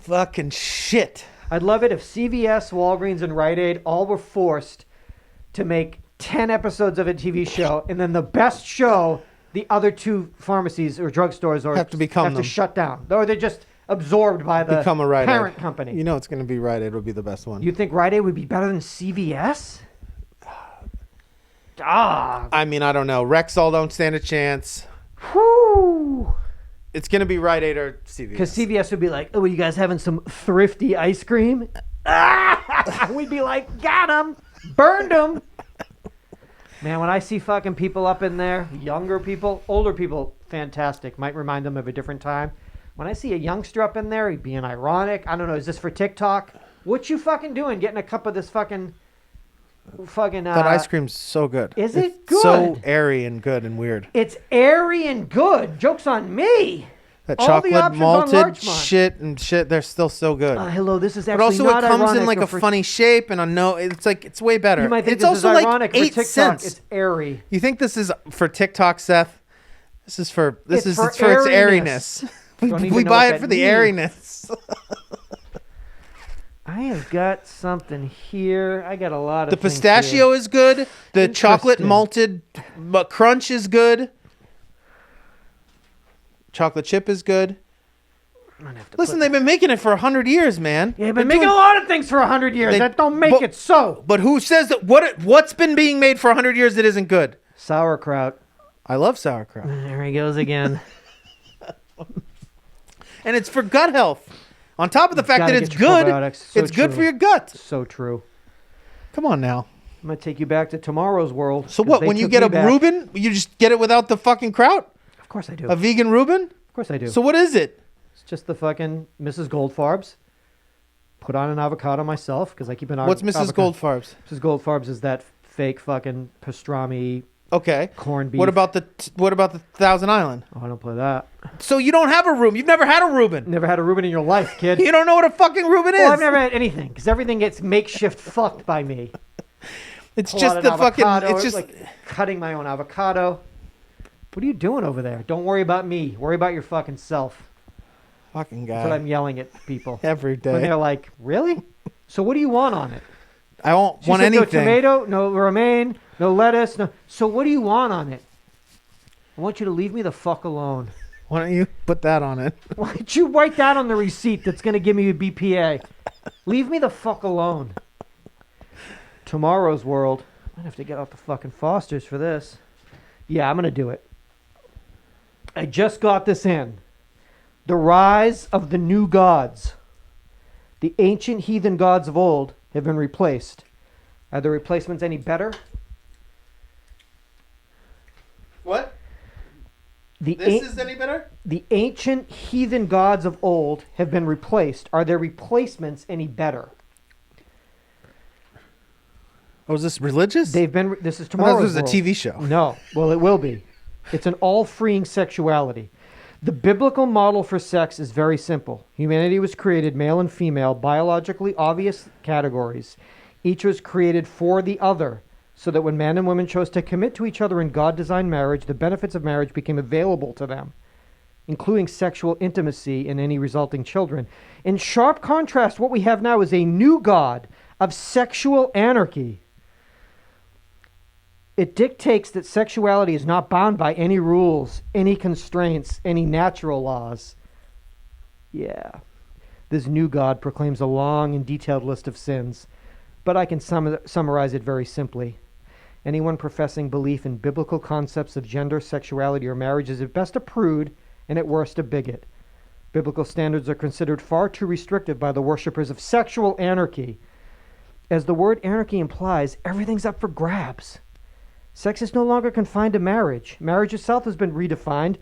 Fucking shit. I'd love it if CVS, Walgreens, and Rite Aid all were forced to make 10 episodes of a TV show, and then the best show, the other 2 pharmacies or drugstores have to shut down, or they're just absorbed by the parent company. You know it's going to be Rite Aid would be the best one. You think Rite Aid would be better than CVS? I mean, I don't know. Rexall don't stand a chance. Whew. It's going to be Rite Aid or CVS. Because CVS would be like, oh, are you guys having some thrifty ice cream? We'd be like, got him, burned him. Man, when I see fucking people up in there, younger people, older people, fantastic. Might remind them of a different time. When I see a youngster up in there, he'd being ironic. I don't know, is this for TikTok? What you fucking doing getting a cup of this fucking... that ice cream's so good. Is it good? So airy and good and weird. It's airy and good. Joke's on me. That chocolate malted shit, they're still so good. Hello, this is actually but also not it comes ironic in like a funny shape and it's way better. You might think it's this also is like ironic 8 for TikTok. cents. It's airy. You think this is for TikTok, Seth? It's for its airiness. We buy it for the airiness. I have got something here. I got a lot of the pistachio here. Is good. The chocolate malted crunch is good. Chocolate chip is good. Listen, they've been making it for 100 years, man. Yeah, they've been making a lot of things for 100 years. That don't make it so. But who says that? What's been being made for 100 years that isn't good? Sauerkraut. I love sauerkraut. There he goes again. And it's for gut health. On top of the fact that it's good, it's good for your gut. So true. Come on now. I'm going to take you back to tomorrow's world. So what, when you get a Reuben, you just get it without the fucking kraut? Of course I do. A vegan Reuben? Of course I do. So what is it? It's just the fucking Mrs. Goldfarbs. Put on an avocado myself because I keep an What's Mrs. Goldfarbs? Mrs. Goldfarbs is that fake fucking pastrami Okay. Corned beef. What about the Thousand Island? Oh, I don't play that. So you don't have a Reuben. You've never had a Reuben. Never had a Reuben in your life, kid. You don't know what a fucking Reuben is. Well, I've never had anything because everything gets makeshift fucked by me. It's just the fucking. It's just like cutting my own avocado. What are you doing over there? Don't worry about me. Worry about your fucking self. Fucking guy. That's what I'm yelling at people every day. When they're like, "Really? So what do you want on it?" I won't want anything. No tomato, no romaine, no lettuce. No. So what do you want on it? I want you to leave me the fuck alone. Why don't you put that on it? Why don't you write that on the receipt that's going to give me a BPA? Leave me the fuck alone. Tomorrow's World. I have to get out the fucking Fosters for this. Yeah, I'm going to do it. I just got this in. The rise of the new gods. The ancient heathen gods of old have been replaced. Are the replacements any better? What? This is any better? The ancient heathen gods of old have been replaced. Are their replacements any better? Oh, is this religious? This is Tomorrow's World. This is a TV show. No. Well, it will be. It's an all-freeing sexuality. The biblical model for sex is very simple. Humanity was created male and female, biologically obvious categories. Each was created for the other, so that when man and woman chose to commit to each other in God-designed marriage, the benefits of marriage became available to them, including sexual intimacy and any resulting children. In sharp contrast, what we have now is a new god of sexual anarchy. It dictates that sexuality is not bound by any rules, any constraints, any natural laws. Yeah. This new God proclaims a long and detailed list of sins, but I can summarize it very simply. Anyone professing belief in biblical concepts of gender, sexuality, or marriage is at best a prude and at worst a bigot. Biblical standards are considered far too restrictive by the worshippers of sexual anarchy. As the word anarchy implies, everything's up for grabs. Sex is no longer confined to marriage. Marriage itself has been redefined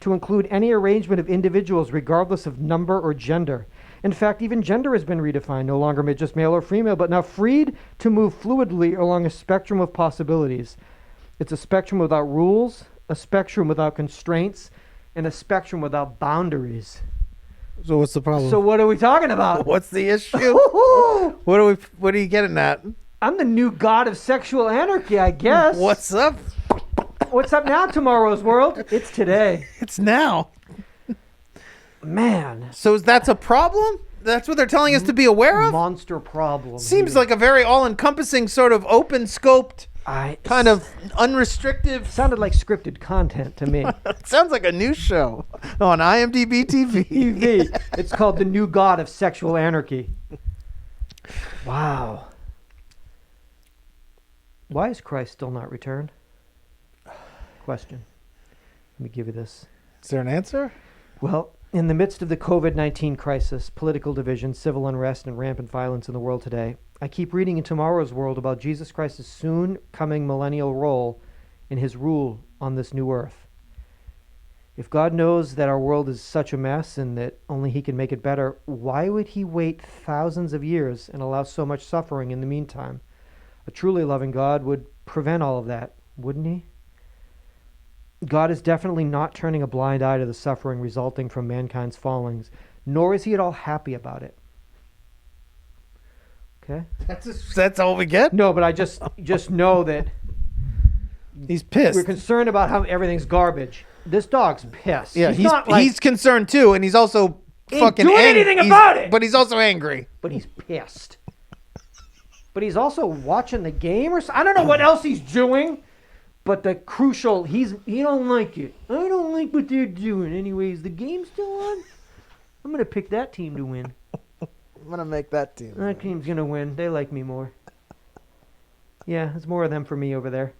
to include any arrangement of individuals regardless of number or gender. In fact, even gender has been redefined, no longer just male or female, but now freed to move fluidly along a spectrum of possibilities. It's a spectrum without rules, a spectrum without constraints, and a spectrum without boundaries. So what's the problem? So what are we talking about? What's the issue? What are you getting at? I'm the new god of sexual anarchy, I guess. What's up? What's up now, Tomorrow's World? It's today. It's now. Man. So that's a problem? That's what they're telling us to be aware of? Monster problem. Seems like a very all-encompassing sort of open-scoped, kind of unrestricted. Sounded like scripted content to me. It sounds like a news show on IMDb TV. It's called The New God of Sexual Anarchy. Wow. Why is Christ still not returned? Question. Let me give you this. Is there an answer? Well, in the midst of the COVID-19 crisis, political division, civil unrest, and rampant violence in the world today, I keep reading in Tomorrow's World about Jesus Christ's soon coming millennial role in his rule on this new earth. If God knows that our world is such a mess and that only he can make it better, why would he wait thousands of years and allow so much suffering in the meantime? A truly loving God would prevent all of that, wouldn't he? God is definitely not turning a blind eye to the suffering resulting from mankind's fallings, nor is he at all happy about it. Okay? That's all we get? No, but I just know that he's pissed. We're concerned about how everything's garbage. This dog's pissed. Yeah, he's concerned too, and he's also fucking doing anything about it. But he's also angry. But he's pissed. But he's also watching the game or something. I don't know what else he's doing. But the crucial, he don't like it. I don't like what they're doing. Anyways, the game's still on. I'm going to pick that team to win. I'm going to make that team. That team's going to win. They like me more. Yeah, there's more of them for me over there.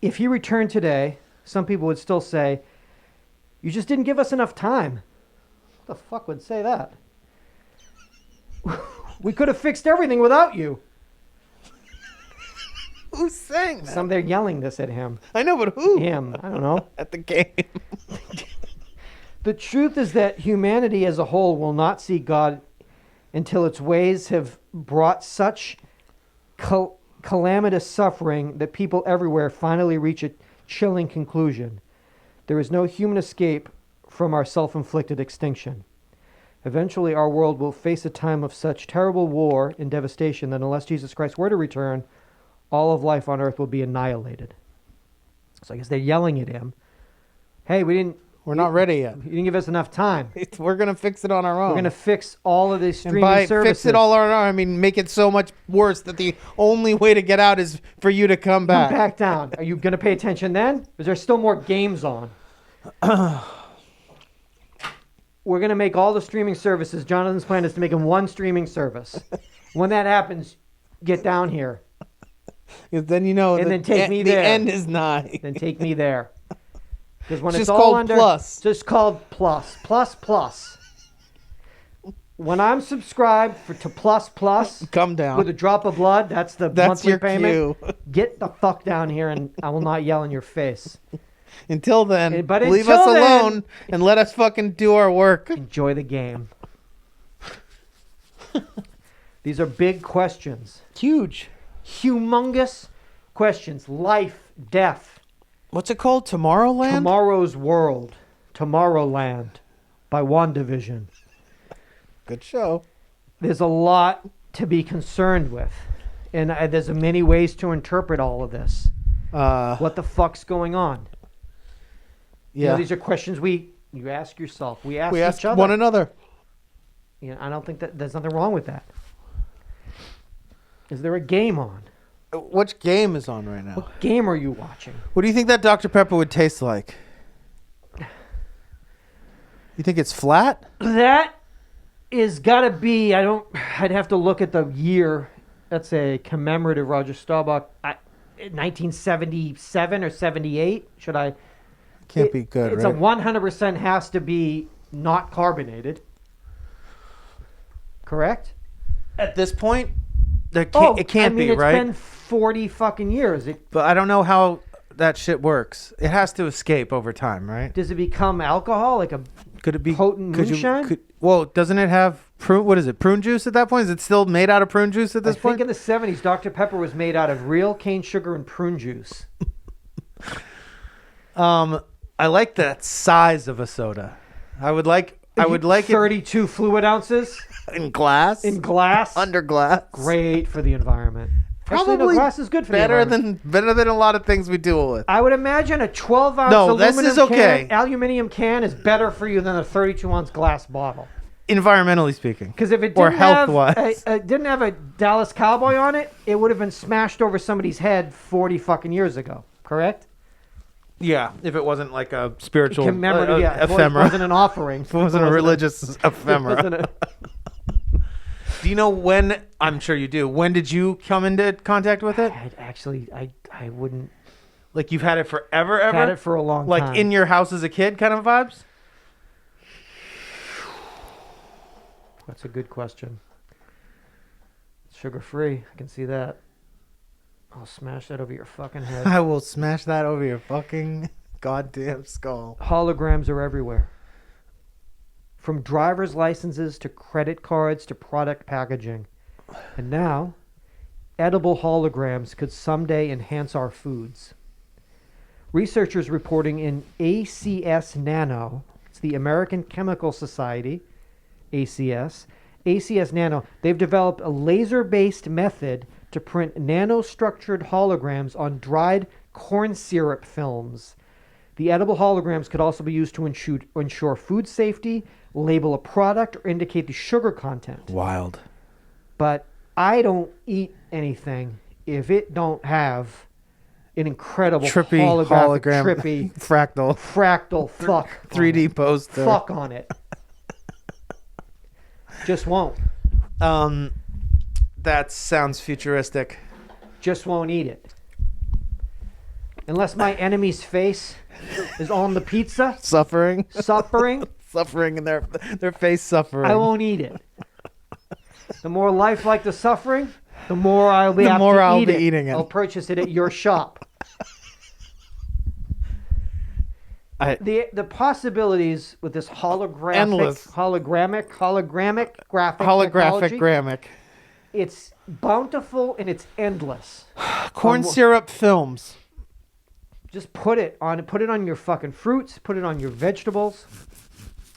If he returned today, some people would still say, you just didn't give us enough time. Who the fuck would say that? We could have fixed everything without you. Who's saying that? They're yelling this at him. I know, but who? Him. I don't know. At the game. The truth is that humanity as a whole will not see God until its ways have brought such calamitous suffering that people everywhere finally reach a chilling conclusion. There is no human escape from our self-inflicted extinction. Eventually, our world will face a time of such terrible war and devastation that unless Jesus Christ were to return, all of life on earth will be annihilated. So I guess they're yelling at him. Hey, we're not ready yet. You didn't give us enough time. We're going to fix it on our own. We're going to fix all of these streaming and by services. Fix it all on our own, I mean make it so much worse that the only way to get out is for you to come back. Come back down. Are you going to pay attention then? Is there still more games on? We're going to make all the streaming services. Jonathan's plan is to make them one streaming service. When that happens, get down here. Because then you know and then take me there. The end is nigh. Then take me there. Because when it's it's just all called under, plus. It's just called plus. Plus, plus. When I'm subscribed to plus, plus. Come down. With a drop of blood, that's monthly your payment. cue. Get the fuck down here and I will not yell in your face. Until then, leave until us alone and let us fucking do our work. Enjoy the game. These are big questions. Huge. Humongous questions. Life, death. What's it called? Tomorrowland? Tomorrow's World. Tomorrowland by WandaVision. Good show. There's a lot to be concerned with. And there's many ways to interpret all of this. What the fuck's going on? Yeah. You know, these are questions you ask yourself. We ask each each other. One another. You know, I don't think that there's nothing wrong with that. Is there a game on? Which game is on right now? What game are you watching? What do you think that Dr. Pepper would taste like? You think it's flat? That is gotta be. I'd have to look at the year. That's a commemorative Roger Staubach. 1977 or 78. Should I? Can't be good, it's right? a 100% has to be not carbonated. Correct? At this point, it can't be, it's right? It's been 40 fucking years. But I don't know how that shit works. It has to escape over time, right? Does it become alcohol, like a could it be potent moonshine? Well, doesn't it have prune? What is it? Prune juice at that point? Is it still made out of prune juice at this point? I think in the 70s, Dr. Pepper was made out of real cane sugar and prune juice. I like that size of a soda. I would like 32 fluid ounces in glass. In glass, under glass. Great for the environment. Probably Actually, no, glass is good for the environment. Better than a lot of things we deal with. I would imagine a 12-ounce aluminum can is better for you than a 32-ounce glass bottle. Environmentally speaking. Because if it didn't have a Dallas Cowboy on it, it would have been smashed over somebody's head 40 fucking years ago. Correct? Yeah, if it wasn't like a spiritual ephemera. It wasn't an offering. It wasn't a religious ephemera. Do you know when? I'm sure you do. When did you come into contact with it? I wouldn't. Like you've had it forever, ever? Had it for a long time. Like in your house as a kid kind of vibes? That's a good question. Sugar-free. I can see that. I'll smash that over your fucking head. I will smash that over your fucking goddamn skull. Holograms are everywhere. From driver's licenses to credit cards to product packaging. And now, edible holograms could someday enhance our foods. Researchers reporting in ACS Nano, it's the American Chemical Society, ACS Nano, they've developed a laser-based method to print nanostructured holograms on dried corn syrup films. The edible holograms could also be used to ensure food safety, label a product, or indicate the sugar content. Wild. But I don't eat anything if it don't have an incredible hologram, trippy fractal fuck 3D poster fuck on it. Just won't. That sounds futuristic. Just won't eat it. Unless my enemy's face is on the pizza. Suffering in their face suffering. I won't eat it. The more lifelike the suffering, the more I'll be eating it. I'll purchase it at your shop. The possibilities with this holographic graphic It's bountiful and it's endless. Corn syrup films. Just put it on your fucking fruits, put it on your vegetables.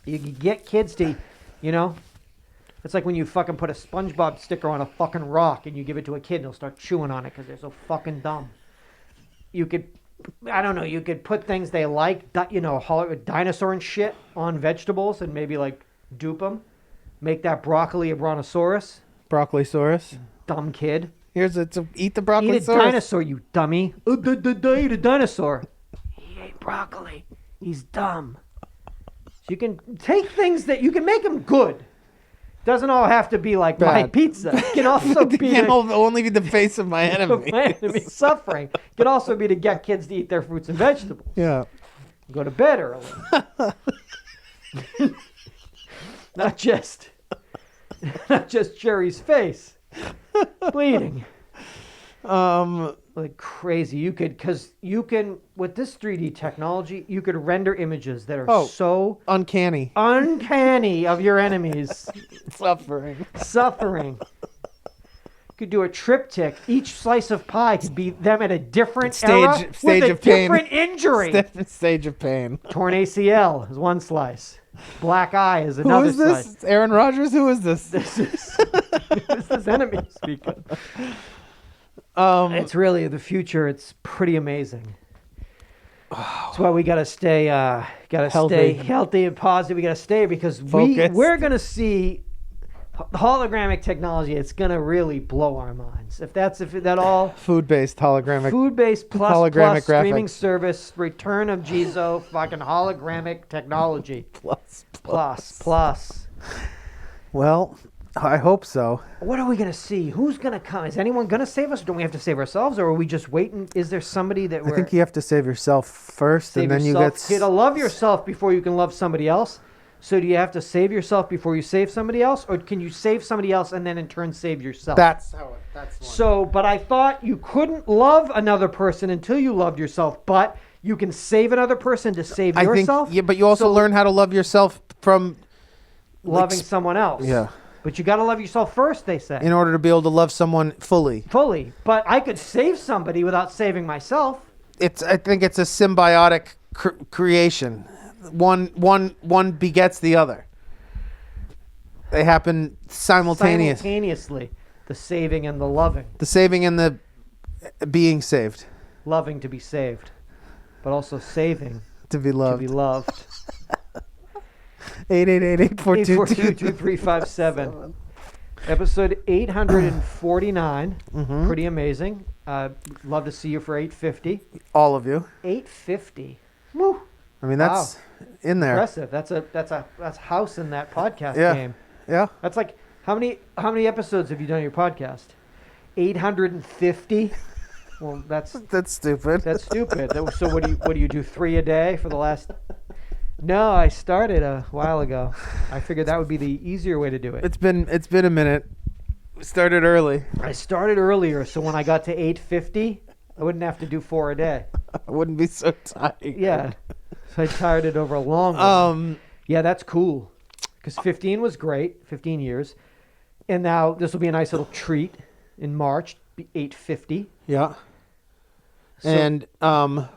You can get kids to, it's like when you fucking put a SpongeBob sticker on a fucking rock and you give it to a kid and they'll start chewing on it because they're so fucking dumb. You could put things they like, dinosaur and shit on vegetables and maybe like dupe them. Make that broccoli a brontosaurus. Broccolisaurus. Dumb kid. Here's it to eat the broccolisaurus. Eat a dinosaur, you dummy. Eat a dinosaur. He ate broccoli. He's dumb. So you can take things that you can make them good. Doesn't all have to be like my pizza. It can also be only be the face of my enemy. My enemy suffering. It can also be to get kids to eat their fruits and vegetables. Yeah. Go to bed early. Not just Jerry's face bleeding. Like crazy. Because you can with this 3D technology, you could render images that are so uncanny of your enemies suffering. You could do a triptych. Each slice of pie could be them at a different stage with a of pain. Different injury. Different stage of pain. Torn ACL is one slice. Black eye is another slice. Who is this? Aaron Rodgers? Who is this? This is enemy speaking. It's really the future. It's pretty amazing. That's why we gotta stay healthy and positive. We gotta stay because we're gonna see hologramic technology. It's gonna really blow our minds. If that all food-based hologramic, plus hologramic streaming service, return of Jizo, fucking hologramic technology. Plus. Well, I hope so. What are we going to see? Who's going to come? Is anyone going to save us? Don't we have to save ourselves? Or are we just waiting? Is there somebody that I think you have to save yourself first, and then you get... You got to love yourself before you can love somebody else. So do you have to save yourself before you save somebody else? Or can you save somebody else and then in turn save yourself? That's one. So, but I thought you couldn't love another person until you loved yourself, but you can save another person to save yourself? But you also learn how to love yourself from... loving someone else. Yeah. But you got to love yourself first, they say. In order to be able to love someone fully. But I could save somebody without saving myself. I think it's a symbiotic creation. One begets the other. They happen simultaneously. The saving and the loving. The saving and the being saved. Loving to be saved. But also saving to be loved. 888-842-2357. Episode 849. Mm-hmm. Pretty amazing. Love to see you for 850. All of you. 850. Woo. I mean, that's in there. Impressive. That's house in that podcast game. Yeah. That's like how many episodes have you done your podcast? 850. Well, that's stupid. That's stupid. So what do you do 3 a day for the last? No, I started a while ago. I figured that would be the easier way to do it. It's been a minute. We started early. I started earlier, so when I got to 850, I wouldn't have to do 4 a day. I wouldn't be so tired. Yeah, so I tired it over a long run. Yeah, that's cool. Because 15 was great, 15 years, and now this will be a nice little treat in March. Be 850. Yeah. So, and come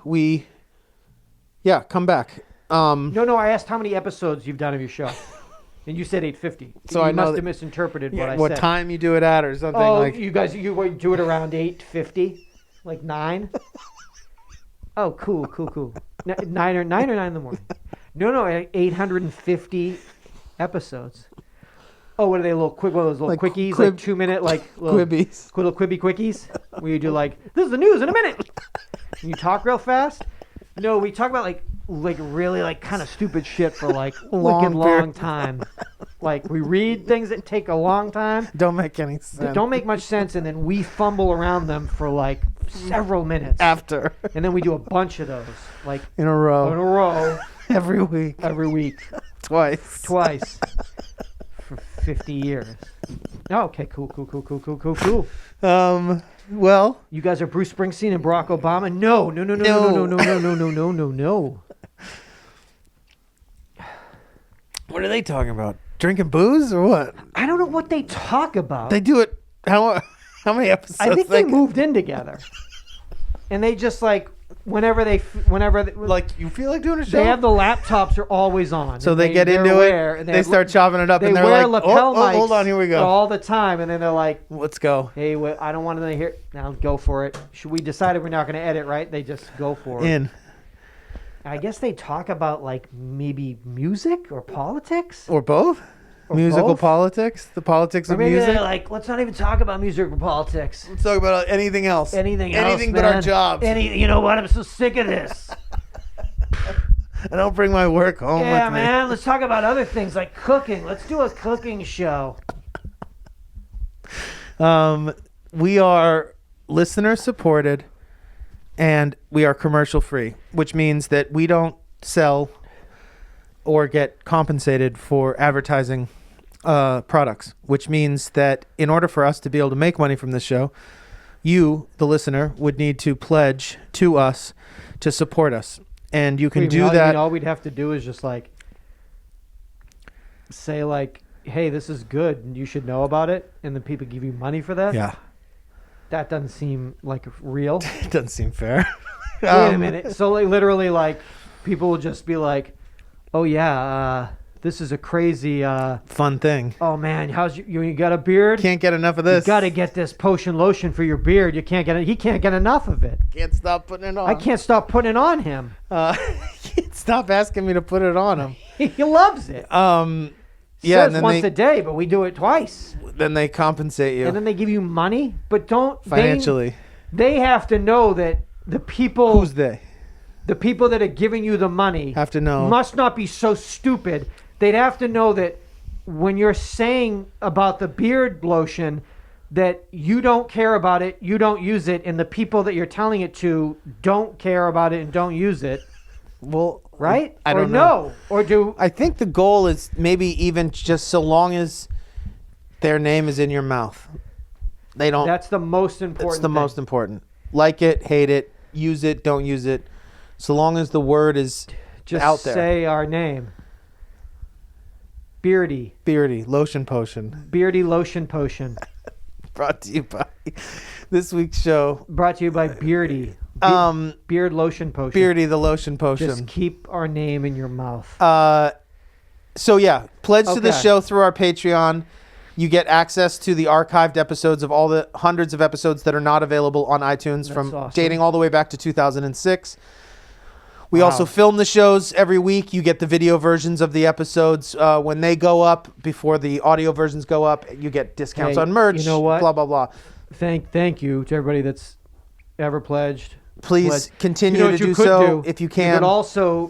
back. No, I asked how many episodes you've done of your show. And you said 850. So I must have misinterpreted what I said. What time you do it at or something you guys do it around 8:50? Like 9? Oh, cool. 9 or 9 in the morning. No, 850 episodes. Oh, what are they? One of those little quickies, 2 minute, quibbies. Little quickies, where you do this is the news in a minute. And you talk real fast. No, we talk about really kind of stupid shit for long time. We read things that take a long time. Don't make any sense. Don't make much sense, and then we fumble around them for several minutes after. And then we do a bunch of those, in a row. Every week. Twice. For 50 years. Oh, okay, cool. Well, you guys are Bruce Springsteen and Barack Obama? No. What are they talking about? Drinking booze or what? I don't know what they talk about. They do it How many episodes? I think they moved in together, and they just like whenever like you feel like doing a show. they have the laptops are always on, so and they get into aware, it. and They start chopping it up, They and they're wear like, lapel mics hold on, here we go. all the time, and then they're like, Let's go. hey, I don't want to hear. Now go for it. Should we decided we're not going to edit, right? They just go for it. In. I guess they talk about like maybe music or politics Or both. or Musical both. politics. The politics Or of maybe music. they're like, let's not even talk about music or politics. Let's talk about anything else. Anything but our man. jobs. You know what? I'm so sick of this. I don't bring my work home Yeah, with me. man. Let's talk about other things like cooking. Let's do a cooking show. We are listener supported, and we are commercial free, which means that we don't sell or get compensated for advertising products, which means that in order for us to be able to make money from this show, you, the listener, would need to pledge to us to support us. And you can do that. All we'd have to do is just like say like, hey, this is good and you should know about it, and then people give you money for that. Yeah. That doesn't seem like real. It doesn't seem fair. Wait a minute. So like, literally like people will just be like, oh yeah, this is a crazy Fun thing. oh man, how's you got a beard? Can't get enough of this. You got to get this potion lotion for your beard. You can't get it. He can't get enough of it. Can't stop putting it on. I can't stop putting it on him. Can't stop asking me to put it on him. He loves it. Yeah, Says and then once a day, but we do it twice. then they compensate you And then they give you money, but don't financially. They have to know that the people Who's they? the people that are giving you the money Have to know. must not be so stupid. They'd have to know that when you're saying about the beard lotion that you don't care about it, you don't use it, and the people that you're telling it to don't care about it and don't use it. Well, Right? I don't or know. No. Or do I think the goal is maybe even just so long as their name is in your mouth. They don't. that's the most important It's the thing. most important. Like it, hate it, use it, don't use it. So long as the word is Just out there. say our name. Beardy. Beardy lotion potion. Beardy lotion potion. Brought to you by this week's show. Brought to you by Beardy. Beard lotion potion. Beardy the lotion potion. Just keep our name in your mouth. So yeah, pledge to the Okay. show through our Patreon. You get access to the archived episodes of all the hundreds of episodes that are not available on iTunes from awesome. dating all the way back to 2006. We Wow. also film the shows every week. You get the video versions of the episodes when they go up before the audio versions go up. You get discounts Hey, on merch. you know what? Blah blah blah. Thank you to everybody that's ever pledged. Please continue You know to what you do could so do? if you can.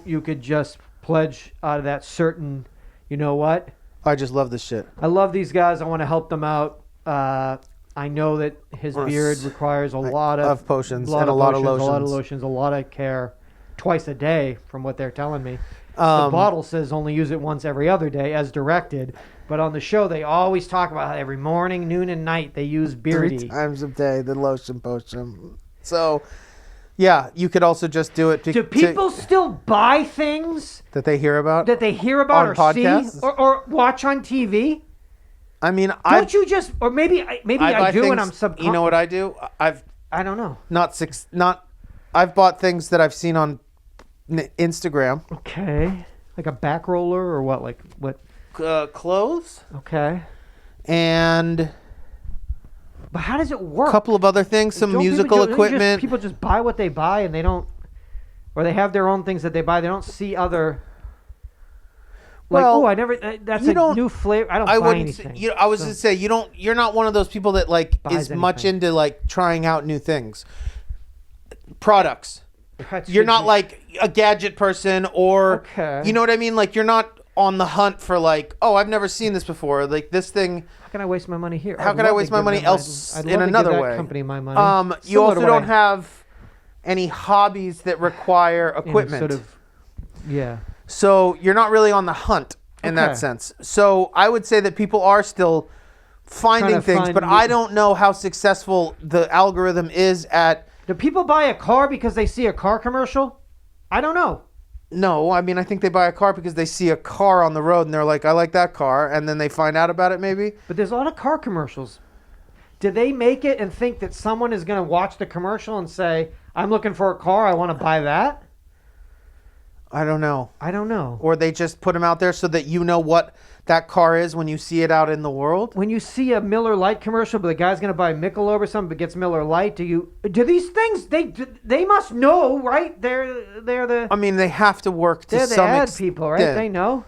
You could just pledge out of that certain, you know what? I just love this shit. I love these guys. I want to help them out. I know that his beard requires a lot of potions lot and a lot of potions, a lot of lotions. lotions, a lot of care, twice a day, from what they're telling me. The Um, bottle says only use it once every other day, as directed. But on the show, they always talk about how every morning, noon, and night they use Beardy. 3 times a day, the lotion potion. So, yeah, you could also just do it. Do people still buy things that they hear about? that they hear about On or podcasts? see or watch on TV? I mean, Don't you just, or maybe I buy do, and things- I'm subconscious. You know what I do? I don't know. I've bought things that I've seen on Instagram. Okay, like a back roller or what? Like what? Clothes Okay, and but how does it a work? couple of other things, some Don't musical don't equipment. people just buy what they buy, and they don't, or they have their own things that they buy. They don't see other. Like, Well, oh, I never. That's you a don't- new flavor. I don't I buy wouldn't. anything. I was so- gonna say you're not one of those people that like Buys is much anything. into like trying out new things. Products. That You're should not be- like a gadget person or Okay. you know what I mean? Like you're not on the hunt for like, oh, I've never seen this before. Like this thing. How can I waste my money here? How I'd can I love to waste my give money them else I'd in love to give another that way? Company my money. You Similar also to don't what have any hobbies that require any equipment. Sort of, yeah. So you're not really on the hunt in Okay. that sense. So I would say that people are still finding Trying to things, find but new- I don't know how successful the algorithm is at. Do people buy a car because they see a car commercial? I don't know. No, I mean, I think they buy a car because they see a car on the road and they're like, I like that car. And then they find out about it maybe. But there's a lot of car commercials. do they make it and think that someone is going to watch the commercial and say, I'm looking for a car, I want to buy that? I don't know. Or Or they just put them out there so that you know what that car is when you see it out in the world. when you see a Miller Lite commercial, but the guy's going to buy Michelob or something, but gets Miller Lite, do these things, they must know, right? They're the I mean, they have to work to they're the some ad extent. people, right? They know.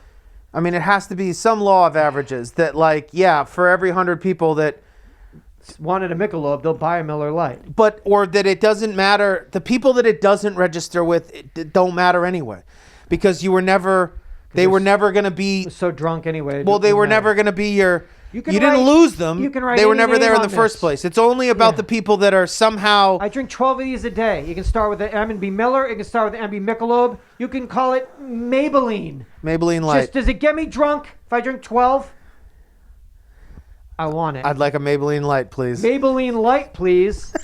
I mean, it has to be some law of averages that, like, yeah, for every 100 people that, Wanted a Michelob, they'll buy a Miller Lite. or that it doesn't matter. The people that it doesn't register with, it don't matter anyway, because they were never going to be. So drunk anyway. Well, they were never going to be your. You can didn't write- lose them. you can write They were any never there name in the on first this. place. It's only about Yeah. the people that are somehow. I drink 12 of these a day. You can start with the M&B Miller. You can start with the M&B Michelob. You can call it Maybelline. Maybelline Light. Just, does it get me drunk if I drink 12? I want it. I'd like a Maybelline Light, please. Maybelline Light, please,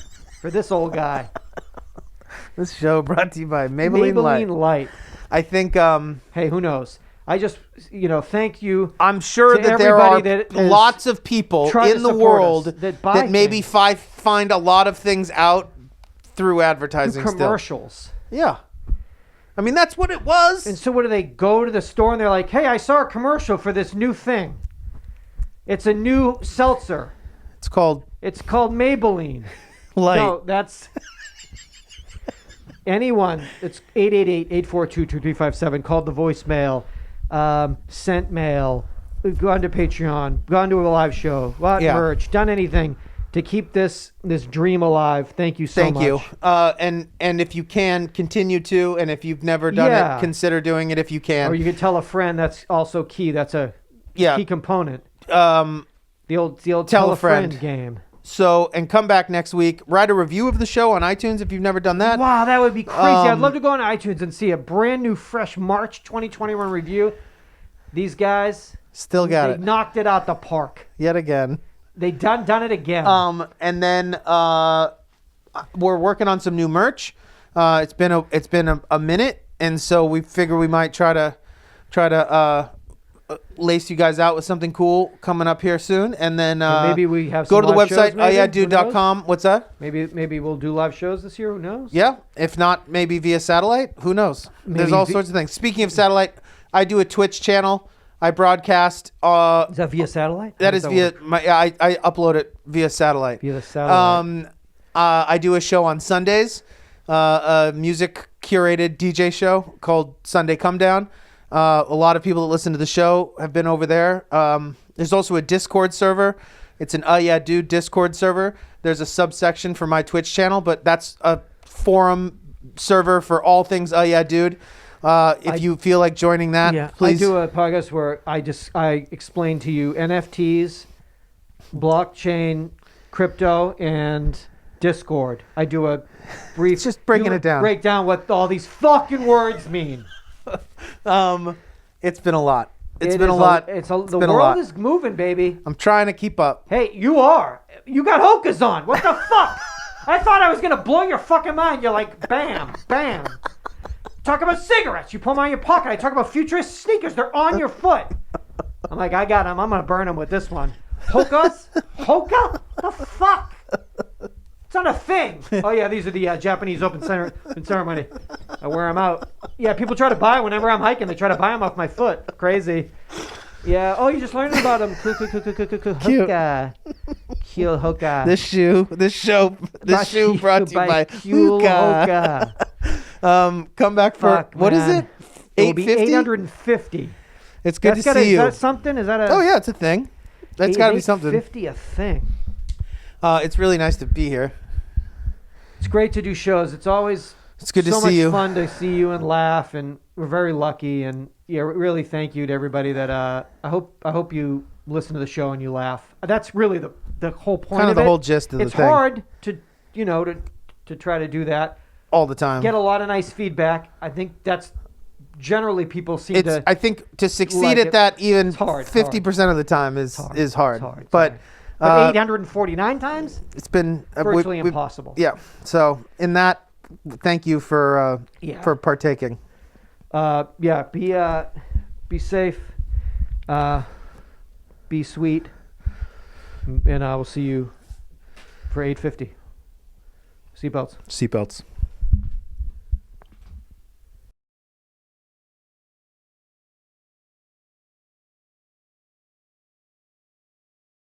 for this old guy. This show brought to you by Maybelline, Light. I think Hey, who knows? I just, thank you. I'm sure to that there are everybody that has lots of people tried in to the support world us, that buy maybe things. find a lot of things out through advertising Commercials. still. Yeah. I mean, that's what it was. And so what do they go to the store and they're like, hey, I saw a commercial for this new thing. It's a new seltzer. It's called It's called Maybelline. Light. No, that's anyone. It's 888-842-2357. Called the voicemail, sent mail, gone to Patreon, gone to a live show, bought merch, done anything to keep this dream alive. Thank you so much. Thank you. And if you can, continue to. And if you've never done it, consider doing it if you can. Or you could tell a friend. That's also key. That's a key component. The old tell a friend game. So, and come back next week. Write a review of the show on iTunes if you've never done that. Wow, that would be crazy. I'd love to go on iTunes and see a brand new, fresh March 2021 review. These guys still got it. Knocked it out the park. Yet again. They done it again. And then we're working on some new merch. It's been a minute, and so we figure we might try to lace you guys out with something cool coming up here soon, and then maybe we have go some to the live website shows, maybe? UhhYeahDude.com. What's that? Maybe we'll do live shows this year. Who knows? Yeah, if not, maybe via satellite. Who knows? There's all sorts of things. Speaking of satellite, I do a Twitch channel. I broadcast. Is that via satellite? That is via my. I upload it via satellite. Via the satellite. I do a show on Sundays, a music curated DJ show called Sunday Come Down. A lot of people that listen to the show have been over there. There's also a Discord server. It's an UhhYeahDude Discord server. There's a subsection for my Twitch channel, but that's a forum server for all things UhhYeahDude. If you feel like joining that, please. I do a podcast where I explain to you NFTs, blockchain, crypto, and Discord. I do a brief. It's just breaking it down. Break down what all these fucking words mean. It's been a lot. It's been a lot. The world is moving, baby. I'm trying to keep up. Hey, you are. You got hokas on. What the fuck? I thought I was gonna blow your fucking mind. You're like, bam, bam. Talk about cigarettes. You pull them out of your pocket. I talk about futurist sneakers. They're on your foot. I'm like, I got them. I'm gonna burn them with this one. Hokas? Hoka? The fuck? It's not a thing. Oh yeah, these are the Japanese open ceremony. I wear them out. Yeah, people try to buy whenever I'm hiking. They try to buy them off my foot. Crazy. Yeah. Oh, you just learning about them. Cool. Hoka. Cute hoka. This shoe brought to you by Hoka. Come back for what is it? 850. It's good to see you. Is that something? Is that a? Oh yeah, it's a thing. That's got to be something. 850 a thing. It's really nice to be here. It's great to do shows. It's always good to see you. So much fun to see you and laugh, and we're very lucky. And yeah, really thank you to everybody that I hope you listen to the show and you laugh. That's really the whole point kind of the it. Whole gist of the thing. It's hard to try to do that all the time. Get a lot of nice feedback. I think that's generally people seem to. I think to succeed at that, even 50% of the time is hard. It's hard. But 849 times? It's been virtually impossible. Yeah. So in that, thank you for partaking. Be safe. Be sweet. And I will see you for $8.50. Seatbelts. Seatbelts.